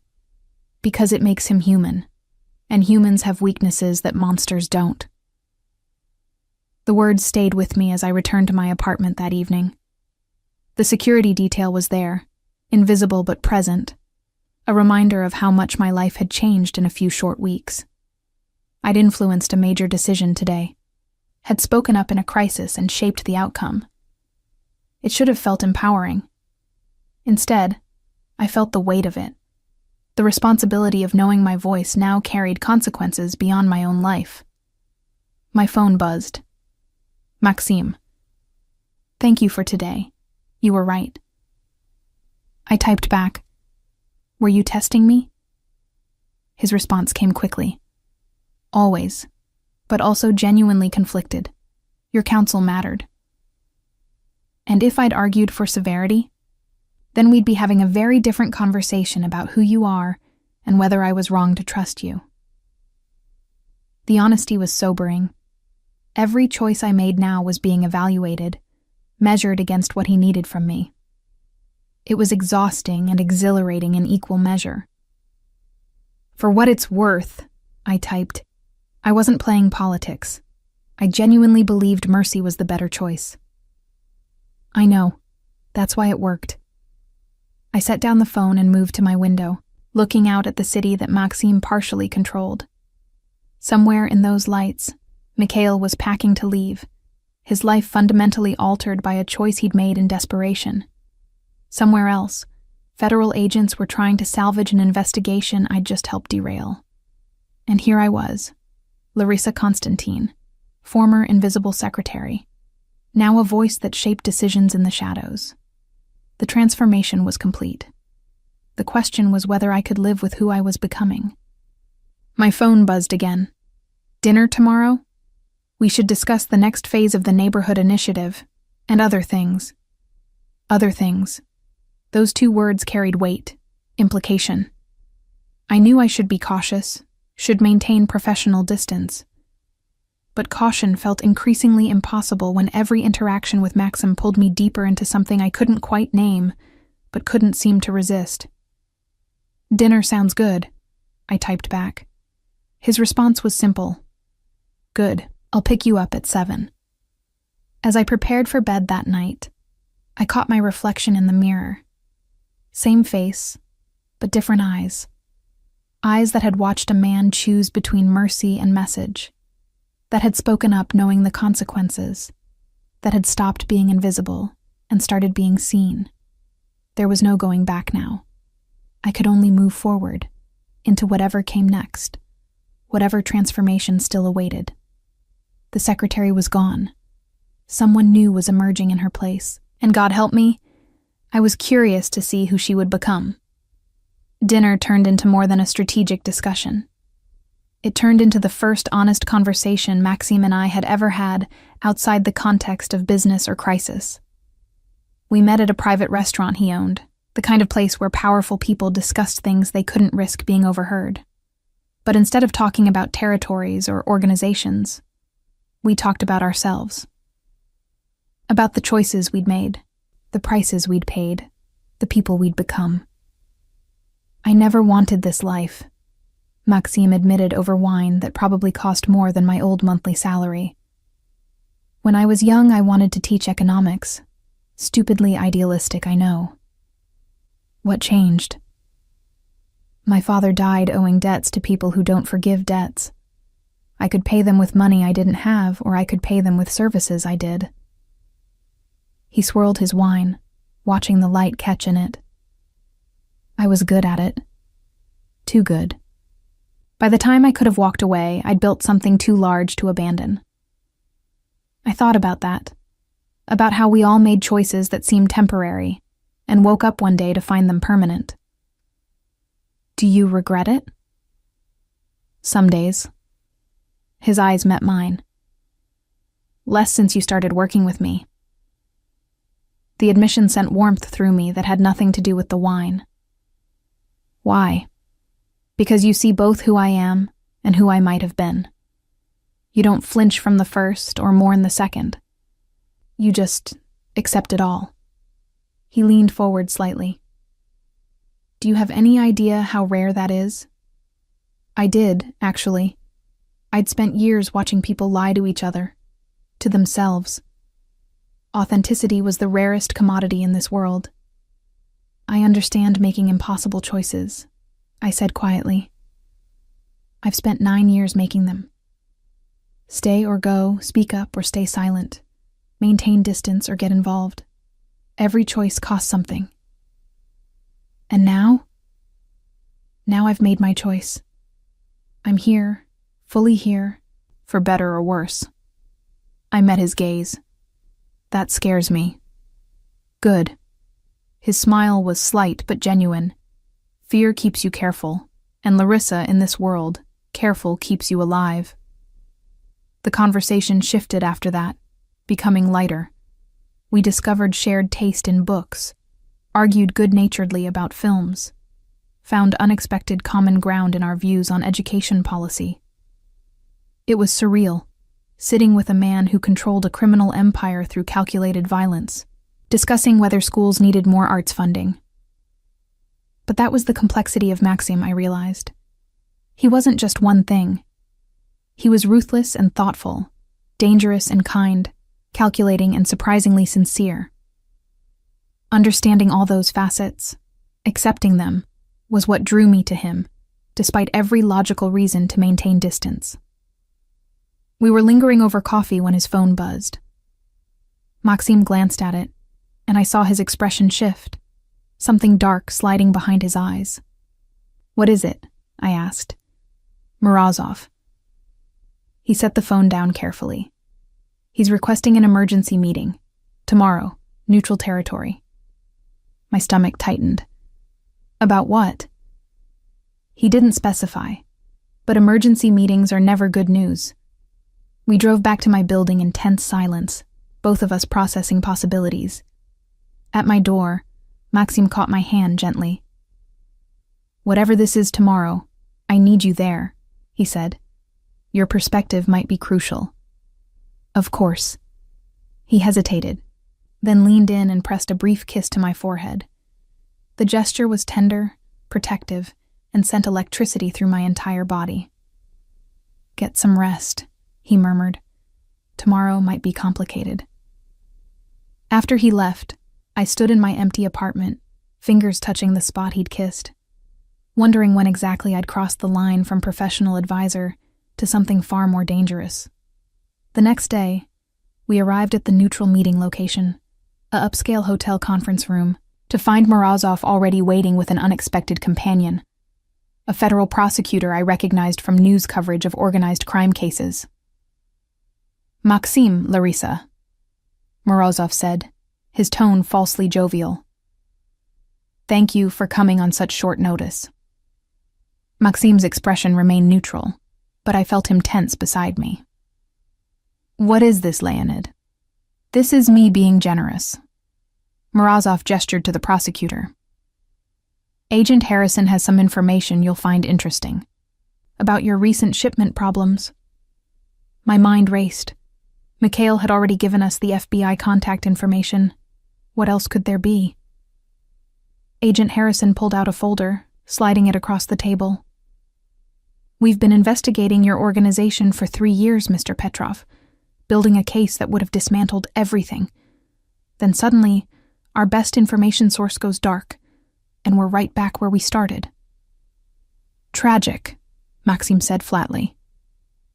Because it makes him human, and humans have weaknesses that monsters don't. The words stayed with me as I returned to my apartment that evening. The security detail was there, invisible but present, a reminder of how much my life had changed in a few short weeks. I'd influenced a major decision today, had spoken up in a crisis and shaped the outcome. It should have felt empowering. Instead, I felt the weight of it. The responsibility of knowing my voice now carried consequences beyond my own life. My phone buzzed. Maxime. Thank you for today. You were right. I typed back, Were you testing me? His response came quickly. Always, but also genuinely conflicted. Your counsel mattered. And if I'd argued for severity, then we'd be having a very different conversation about who you are and whether I was wrong to trust you. The honesty was sobering. Every choice I made now was being evaluated, measured against what he needed from me. It was exhausting and exhilarating in equal measure. For what it's worth, I typed, I wasn't playing politics. I genuinely believed mercy was the better choice. I know. That's why it worked. I set down the phone and moved to my window, looking out at the city that Maxime partially controlled. Somewhere in those lights, Mikhail was packing to leave, his life fundamentally altered by a choice he'd made in desperation. Somewhere else, federal agents were trying to salvage an investigation I'd just helped derail. And here I was, Larissa Constantine, former invisible secretary, now a voice that shaped decisions in the shadows. The transformation was complete. The question was whether I could live with who I was becoming. My phone buzzed again. Dinner tomorrow? We should discuss the next phase of the neighborhood initiative, and other things. Other things. Those two words carried weight, implication. I knew I should be cautious, should maintain professional distance. But caution felt increasingly impossible when every interaction with Maxim pulled me deeper into something I couldn't quite name, but couldn't seem to resist. Dinner sounds good, I typed back. His response was simple. Good, I'll pick you up at 7. As I prepared for bed that night, I caught my reflection in the mirror. Same face, but different eyes. Eyes that had watched a man choose between mercy and message. That had spoken up knowing the consequences, that had stopped being invisible and started being seen. There was no going back now. I could only move forward, into whatever came next, whatever transformation still awaited. The secretary was gone. Someone new was emerging in her place, and God help me, I was curious to see who she would become. Dinner turned into more than a strategic discussion. It turned into the first honest conversation Maxime and I had ever had outside the context of business or crisis. We met at a private restaurant he owned, the kind of place where powerful people discussed things they couldn't risk being overheard. But instead of talking about territories or organizations, we talked about ourselves. About the choices we'd made, the prices we'd paid, the people we'd become. I never wanted this life, Maxime admitted over wine that probably cost more than my old monthly salary. When I was young, I wanted to teach economics. Stupidly idealistic, I know. What changed? My father died owing debts to people who don't forgive debts. I could pay them with money I didn't have, or I could pay them with services I did. He swirled his wine, watching the light catch in it. I was good at it. Too good. By the time I could have walked away, I'd built something too large to abandon. I thought about that, about how we all made choices that seemed temporary, and woke up one day to find them permanent. Do you regret it? Some days. His eyes met mine. Less since you started working with me. The admission sent warmth through me that had nothing to do with the wine. Why? Because you see both who I am and who I might have been. You don't flinch from the first or mourn the second. You just accept it all. He leaned forward slightly. Do you have any idea how rare that is? I did, actually. I'd spent years watching people lie to each other, to themselves. Authenticity was the rarest commodity in this world. I understand making impossible choices, I said quietly. I've spent 9 years making them. Stay or go, speak up or stay silent, maintain distance or get involved. Every choice costs something. And now? Now I've made my choice. I'm here, fully here, for better or worse. I met his gaze. That scares me. Good. His smile was slight but genuine. Fear keeps you careful, and Larissa, in this world, careful keeps you alive. The conversation shifted after that, becoming lighter. We discovered shared taste in books, argued good-naturedly about films, found unexpected common ground in our views on education policy. It was surreal, sitting with a man who controlled a criminal empire through calculated violence, discussing whether schools needed more arts funding. But that was the complexity of Maxim, I realized. He wasn't just one thing. He was ruthless and thoughtful, dangerous and kind, calculating and surprisingly sincere. Understanding all those facets, accepting them, was what drew me to him, despite every logical reason to maintain distance. We were lingering over coffee when his phone buzzed. Maxim glanced at it, and I saw his expression shift, something dark sliding behind his eyes. What is it? I asked. Morozov. He set the phone down carefully. He's requesting an emergency meeting. Tomorrow, neutral territory. My stomach tightened. About what? He didn't specify, but emergency meetings are never good news. We drove back to my building in tense silence, both of us processing possibilities. At my door, Maxim caught my hand gently. Whatever this is tomorrow, I need you there, he said. Your perspective might be crucial. Of course. He hesitated, then leaned in and pressed a brief kiss to my forehead. The gesture was tender, protective, and sent electricity through my entire body. Get some rest, he murmured. Tomorrow might be complicated. After he left, I stood in my empty apartment, fingers touching the spot he'd kissed, wondering when exactly I'd crossed the line from professional advisor to something far more dangerous. The next day, we arrived at the neutral meeting location, a upscale hotel conference room, to find Morozov already waiting with an unexpected companion, a federal prosecutor I recognized from news coverage of organized crime cases. Maxim, Larissa, Morozov said, his tone falsely jovial. Thank you for coming on such short notice. Maxim's expression remained neutral, but I felt him tense beside me. What is this, Leonid? This is me being generous. Morozov gestured to the prosecutor. Agent Harrison has some information you'll find interesting. About your recent shipment problems. My mind raced. Mikhail had already given us the FBI contact information. What else could there be? Agent Harrison pulled out a folder, sliding it across the table. We've been investigating your organization for 3 years, Mr. Petrov, building a case that would have dismantled everything. Then suddenly, our best information source goes dark, and we're right back where we started. Tragic, Maxim said flatly.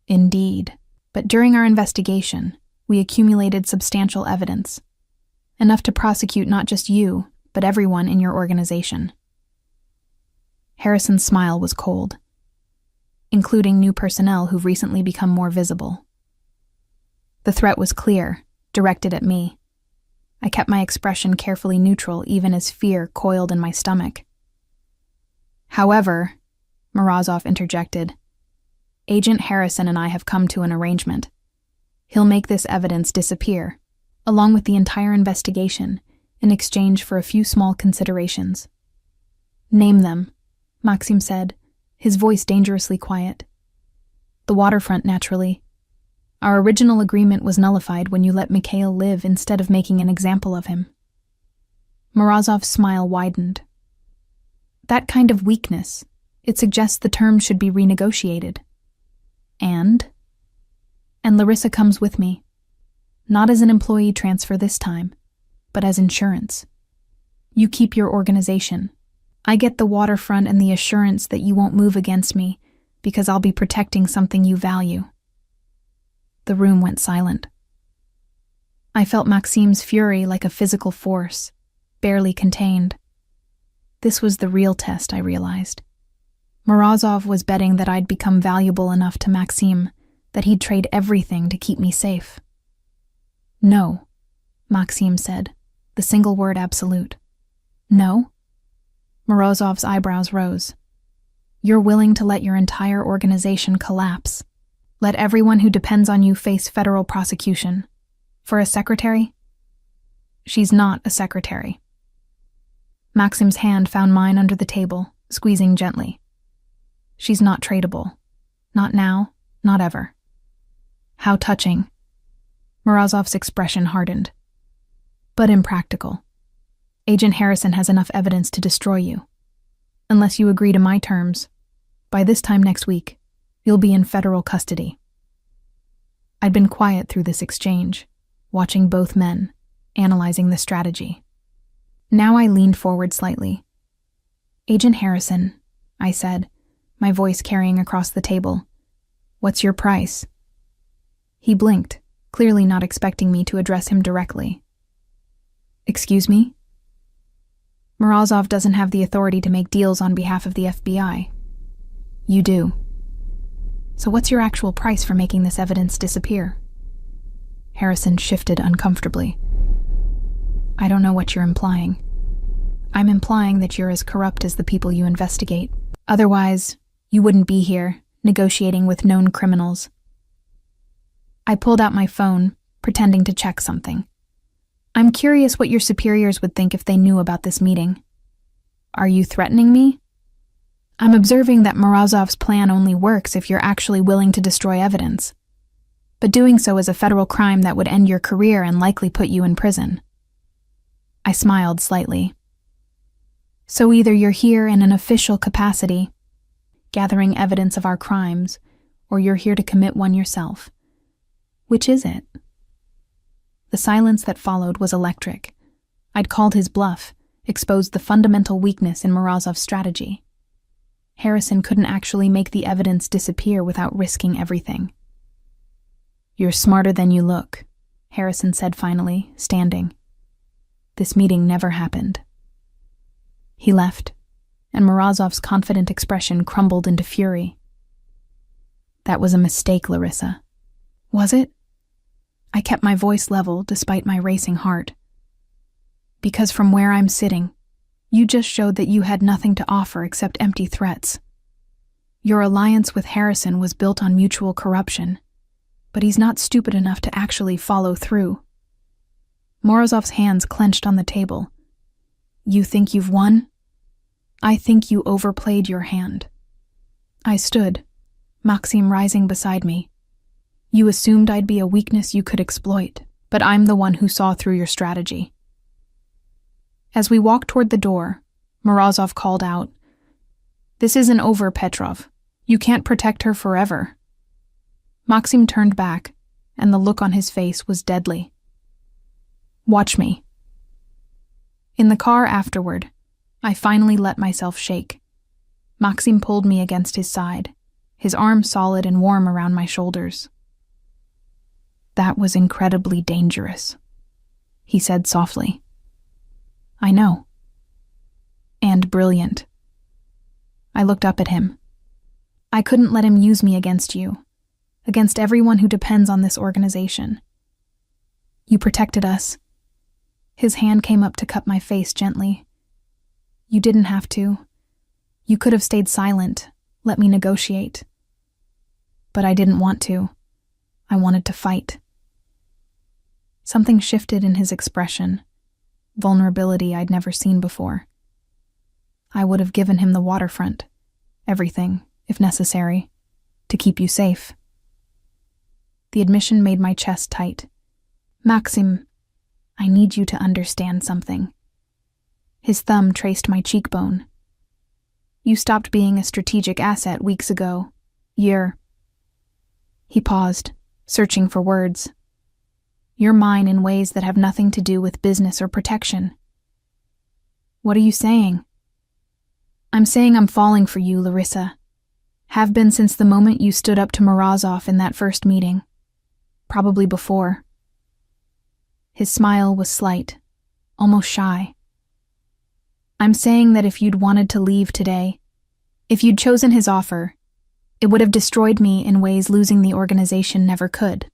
Indeed, but during our investigation, we accumulated substantial evidence, enough to prosecute not just you, but everyone in your organization. Harrison's smile was cold, including new personnel who've recently become more visible. The threat was clear, directed at me. I kept my expression carefully neutral even as fear coiled in my stomach. However, Morozov interjected, Agent Harrison and I have come to an arrangement. He'll make this evidence disappear, along with the entire investigation, in exchange for a few small considerations. Name them, Maxim said, his voice dangerously quiet. The waterfront, naturally. Our original agreement was nullified when you let Mikhail live instead of making an example of him. Morozov's smile widened. That kind of weakness, it suggests the terms should be renegotiated. And Larissa comes with me. Not as an employee transfer this time, but as insurance. You keep your organization. I get the waterfront and the assurance that you won't move against me because I'll be protecting something you value. The room went silent. I felt Maxim's fury like a physical force, barely contained. This was the real test, I realized. Morozov was betting that I'd become valuable enough to Maxim that he'd trade everything to keep me safe. No, Maxim said, the single word absolute. No? Morozov's eyebrows rose. You're willing to let your entire organization collapse. Let everyone who depends on you face federal prosecution. For a secretary? She's not a secretary. Maxim's hand found mine under the table, squeezing gently. She's not tradable. Not now, not ever. How touching. Morozov's expression hardened. But impractical. Agent Harrison has enough evidence to destroy you. Unless you agree to my terms, by this time next week, you'll be in federal custody. I'd been quiet through this exchange, watching both men, analyzing the strategy. Now I leaned forward slightly. Agent Harrison, I said, my voice carrying across the table. What's your price? He blinked, clearly not expecting me to address him directly. Excuse me? Morozov doesn't have the authority to make deals on behalf of the FBI. You do. So what's your actual price for making this evidence disappear? Harrison shifted uncomfortably. I don't know what you're implying. I'm implying that you're as corrupt as the people you investigate. Otherwise, you wouldn't be here, negotiating with known criminals. I pulled out my phone, pretending to check something. I'm curious what your superiors would think if they knew about this meeting. Are you threatening me? I'm observing that Morozov's plan only works if you're actually willing to destroy evidence. But doing so is a federal crime that would end your career and likely put you in prison. I smiled slightly. So either you're here in an official capacity, gathering evidence of our crimes, or you're here to commit one yourself. Which is it? The silence that followed was electric. I'd called his bluff, exposed the fundamental weakness in Morozov's strategy. Harrison couldn't actually make the evidence disappear without risking everything. You're smarter than you look, Harrison said finally, standing. This meeting never happened. He left, and Morozov's confident expression crumbled into fury. That was a mistake, Larissa. Was it? I kept my voice level despite my racing heart. Because from where I'm sitting, you just showed that you had nothing to offer except empty threats. Your alliance with Harrison was built on mutual corruption, but he's not stupid enough to actually follow through. Morozov's hands clenched on the table. You think you've won? I think you overplayed your hand. I stood, Maxim rising beside me. You assumed I'd be a weakness you could exploit, but I'm the one who saw through your strategy. As we walked toward the door, Morozov called out, This isn't over, Petrov. You can't protect her forever. Maxim turned back, and the look on his face was deadly. Watch me. In the car afterward, I finally let myself shake. Maxim pulled me against his side, his arm solid and warm around my shoulders. That was incredibly dangerous, he said softly. I know. And brilliant. I looked up at him. I couldn't let him use me against you, against everyone who depends on this organization. You protected us. His hand came up to cup my face gently. You didn't have to. You could have stayed silent, let me negotiate. But I didn't want to. I wanted to fight. Something shifted in his expression, vulnerability I'd never seen before. I would have given him the waterfront, everything, if necessary, to keep you safe. The admission made my chest tight. Maxim, I need you to understand something. His thumb traced my cheekbone. You stopped being a strategic asset weeks ago. He paused, searching for words. You're mine in ways that have nothing to do with business or protection. What are you saying? I'm saying I'm falling for you, Larissa. Have been since the moment you stood up to Morozov in that first meeting. Probably before. His smile was slight, almost shy. I'm saying that if you'd wanted to leave today, if you'd chosen his offer, it would have destroyed me in ways losing the organization never could.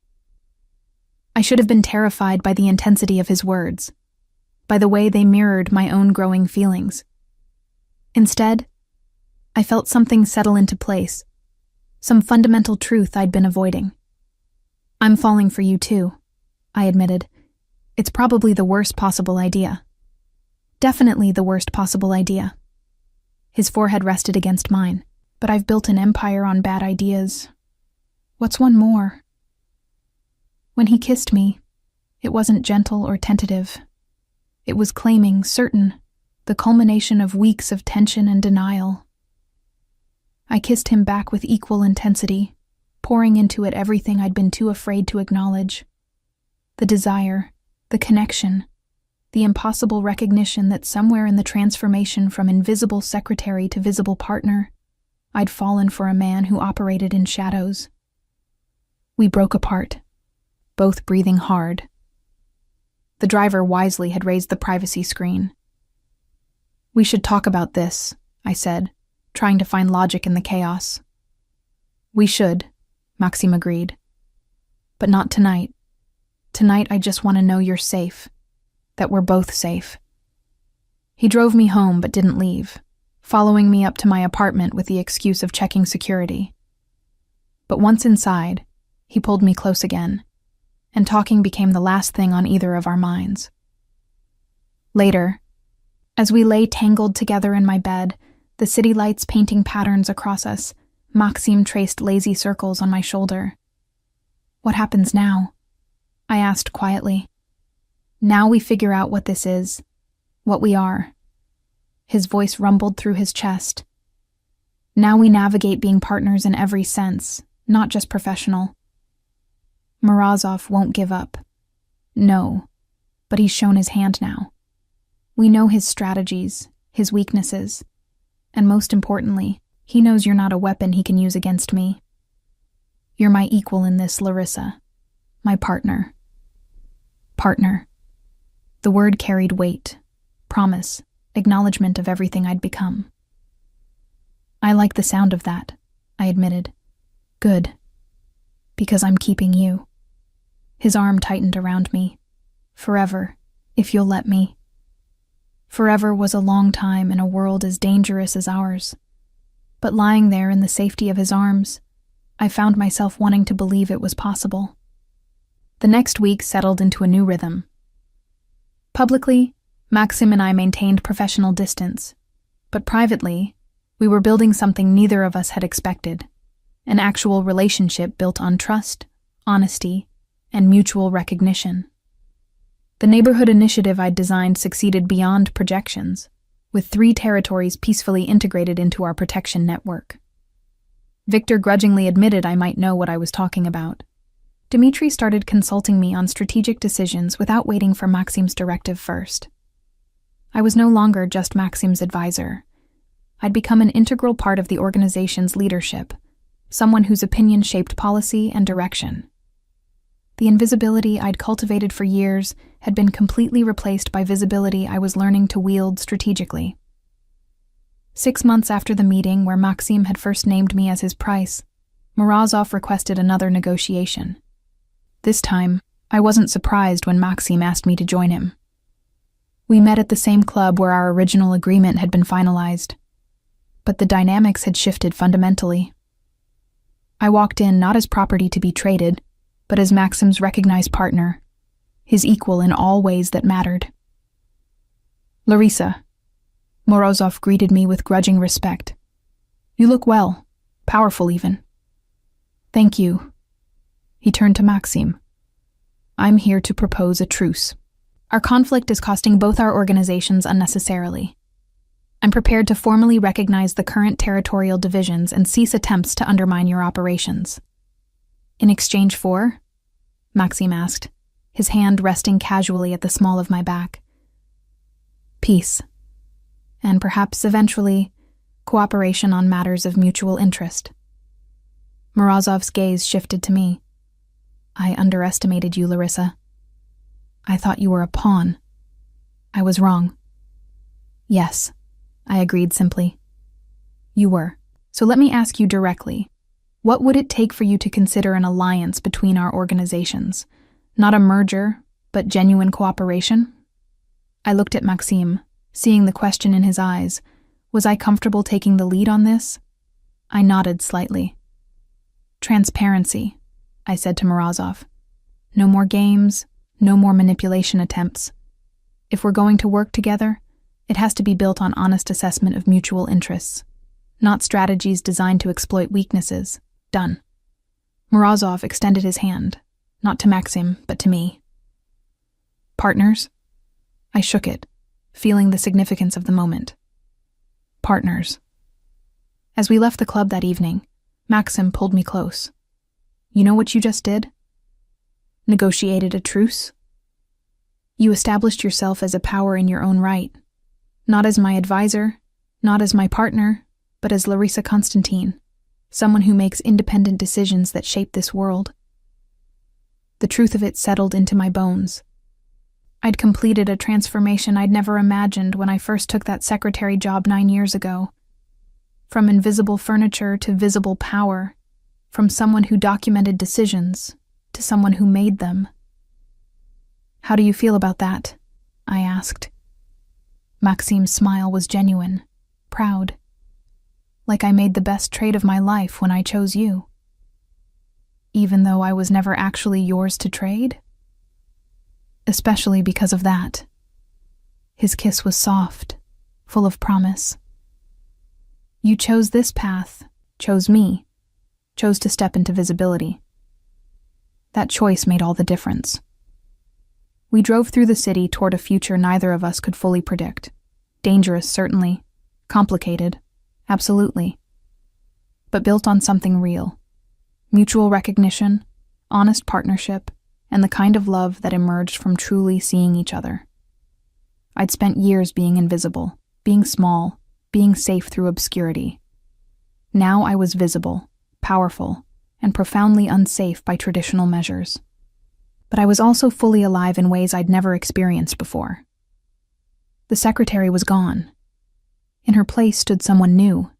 I should have been terrified by the intensity of his words, by the way they mirrored my own growing feelings. Instead, I felt something settle into place, some fundamental truth I'd been avoiding. I'm falling for you too, I admitted. It's probably the worst possible idea. Definitely the worst possible idea. His forehead rested against mine. But I've built an empire on bad ideas. What's one more? When he kissed me, it wasn't gentle or tentative. It was claiming, certain, the culmination of weeks of tension and denial. I kissed him back with equal intensity, pouring into it everything I'd been too afraid to acknowledge. The desire, the connection, the impossible recognition that somewhere in the transformation from invisible secretary to visible partner, I'd fallen for a man who operated in shadows. We broke apart, both breathing hard. The driver wisely had raised the privacy screen. We should talk about this, I said, trying to find logic in the chaos. We should, Maxim agreed. But not tonight. Tonight I just want to know you're safe, that we're both safe. He drove me home but didn't leave, following me up to my apartment with the excuse of checking security. But once inside, he pulled me close again, and talking became the last thing on either of our minds. Later, as we lay tangled together in my bed, the city lights painting patterns across us, Maxim traced lazy circles on my shoulder. What happens now? I asked quietly. Now we figure out what this is, what we are. His voice rumbled through his chest. Now we navigate being partners in every sense, not just professional. Morozov won't give up. No, but he's shown his hand now. We know his strategies, his weaknesses, and most importantly, he knows you're not a weapon he can use against me. You're my equal in this, Larissa. My partner. Partner. The word carried weight, promise, acknowledgement of everything I'd become. I like the sound of that, I admitted. Good. Because I'm keeping you. His arm tightened around me. Forever, if you'll let me. Forever was a long time in a world as dangerous as ours. But lying there in the safety of his arms, I found myself wanting to believe it was possible. The next week settled into a new rhythm. Publicly, Maxim and I maintained professional distance, but privately, we were building something neither of us had expected, an actual relationship built on trust, honesty, and mutual recognition. The neighborhood initiative I'd designed succeeded beyond projections, with 3 territories peacefully integrated into our protection network. Victor grudgingly admitted I might know what I was talking about. Dmitri started consulting me on strategic decisions without waiting for Maxim's directive first. I was no longer just Maxim's advisor. I'd become an integral part of the organization's leadership, someone whose opinion shaped policy and direction. The invisibility I'd cultivated for years had been completely replaced by visibility I was learning to wield strategically. 6 months after the meeting where Maxim had first named me as his price, Morozov requested another negotiation. This time, I wasn't surprised when Maxim asked me to join him. We met at the same club where our original agreement had been finalized, but the dynamics had shifted fundamentally. I walked in not as property to be traded, but as Maxim's recognized partner, his equal in all ways that mattered. Larissa, Morozov greeted me with grudging respect. You look well, Powerful, even. Thank you. He turned to Maxim. I'm here to propose a truce. Our conflict is costing both our organizations unnecessarily. I'm prepared to formally recognize the current territorial divisions and cease attempts to undermine your operations. In exchange for? Maxim asked, his hand resting casually at the small of my back. Peace. And perhaps eventually, cooperation on matters of mutual interest. Morozov's gaze shifted to me. I underestimated you, Larissa. I thought you were a pawn. I was wrong. Yes, I agreed simply. You were. So let me ask you directly. What would it take for you to consider an alliance between our organizations? Not a merger, but genuine cooperation? I looked at Maxim, seeing the question in his eyes. Was I comfortable taking the lead on this? I nodded slightly. Transparency, I said to Morozov. No more games, no more manipulation attempts. If we're going to work together, it has to be built on honest assessment of mutual interests, not strategies designed to exploit weaknesses. Done. Morozov extended his hand, not to Maxim, but to me. Partners? I shook it, feeling the significance of the moment. Partners. As we left the club that evening, Maxim pulled me close. You know what you just did? Negotiated a truce? You established yourself as a power in your own right, not as my advisor, not as my partner, but as Larissa Constantine, someone who makes independent decisions that shape this world. The truth of it settled into my bones. I'd completed a transformation I'd never imagined when I first took that secretary job 9 years ago. From invisible furniture to visible power, from someone who documented decisions to someone who made them. How do you feel about that? I asked. Maxim's smile was genuine, proud. Like I made the best trade of my life when I chose you. Even though I was never actually yours to trade? Especially because of that. His kiss was soft, full of promise. You chose this path, chose me, chose to step into visibility. That choice made all the difference. We drove through the city toward a future neither of us could fully predict. Dangerous, certainly. Complicated. Absolutely. But built on something real. Mutual recognition, honest partnership, and the kind of love that emerged from truly seeing each other. I'd spent years being invisible, being small, being safe through obscurity. Now I was visible, powerful, and profoundly unsafe by traditional measures. But I was also fully alive in ways I'd never experienced before. The secretary was gone. In her place stood someone new,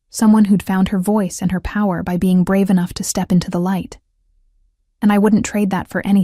someone who'd found her voice and her power by being brave enough to step into the light. And I wouldn't trade that for anything.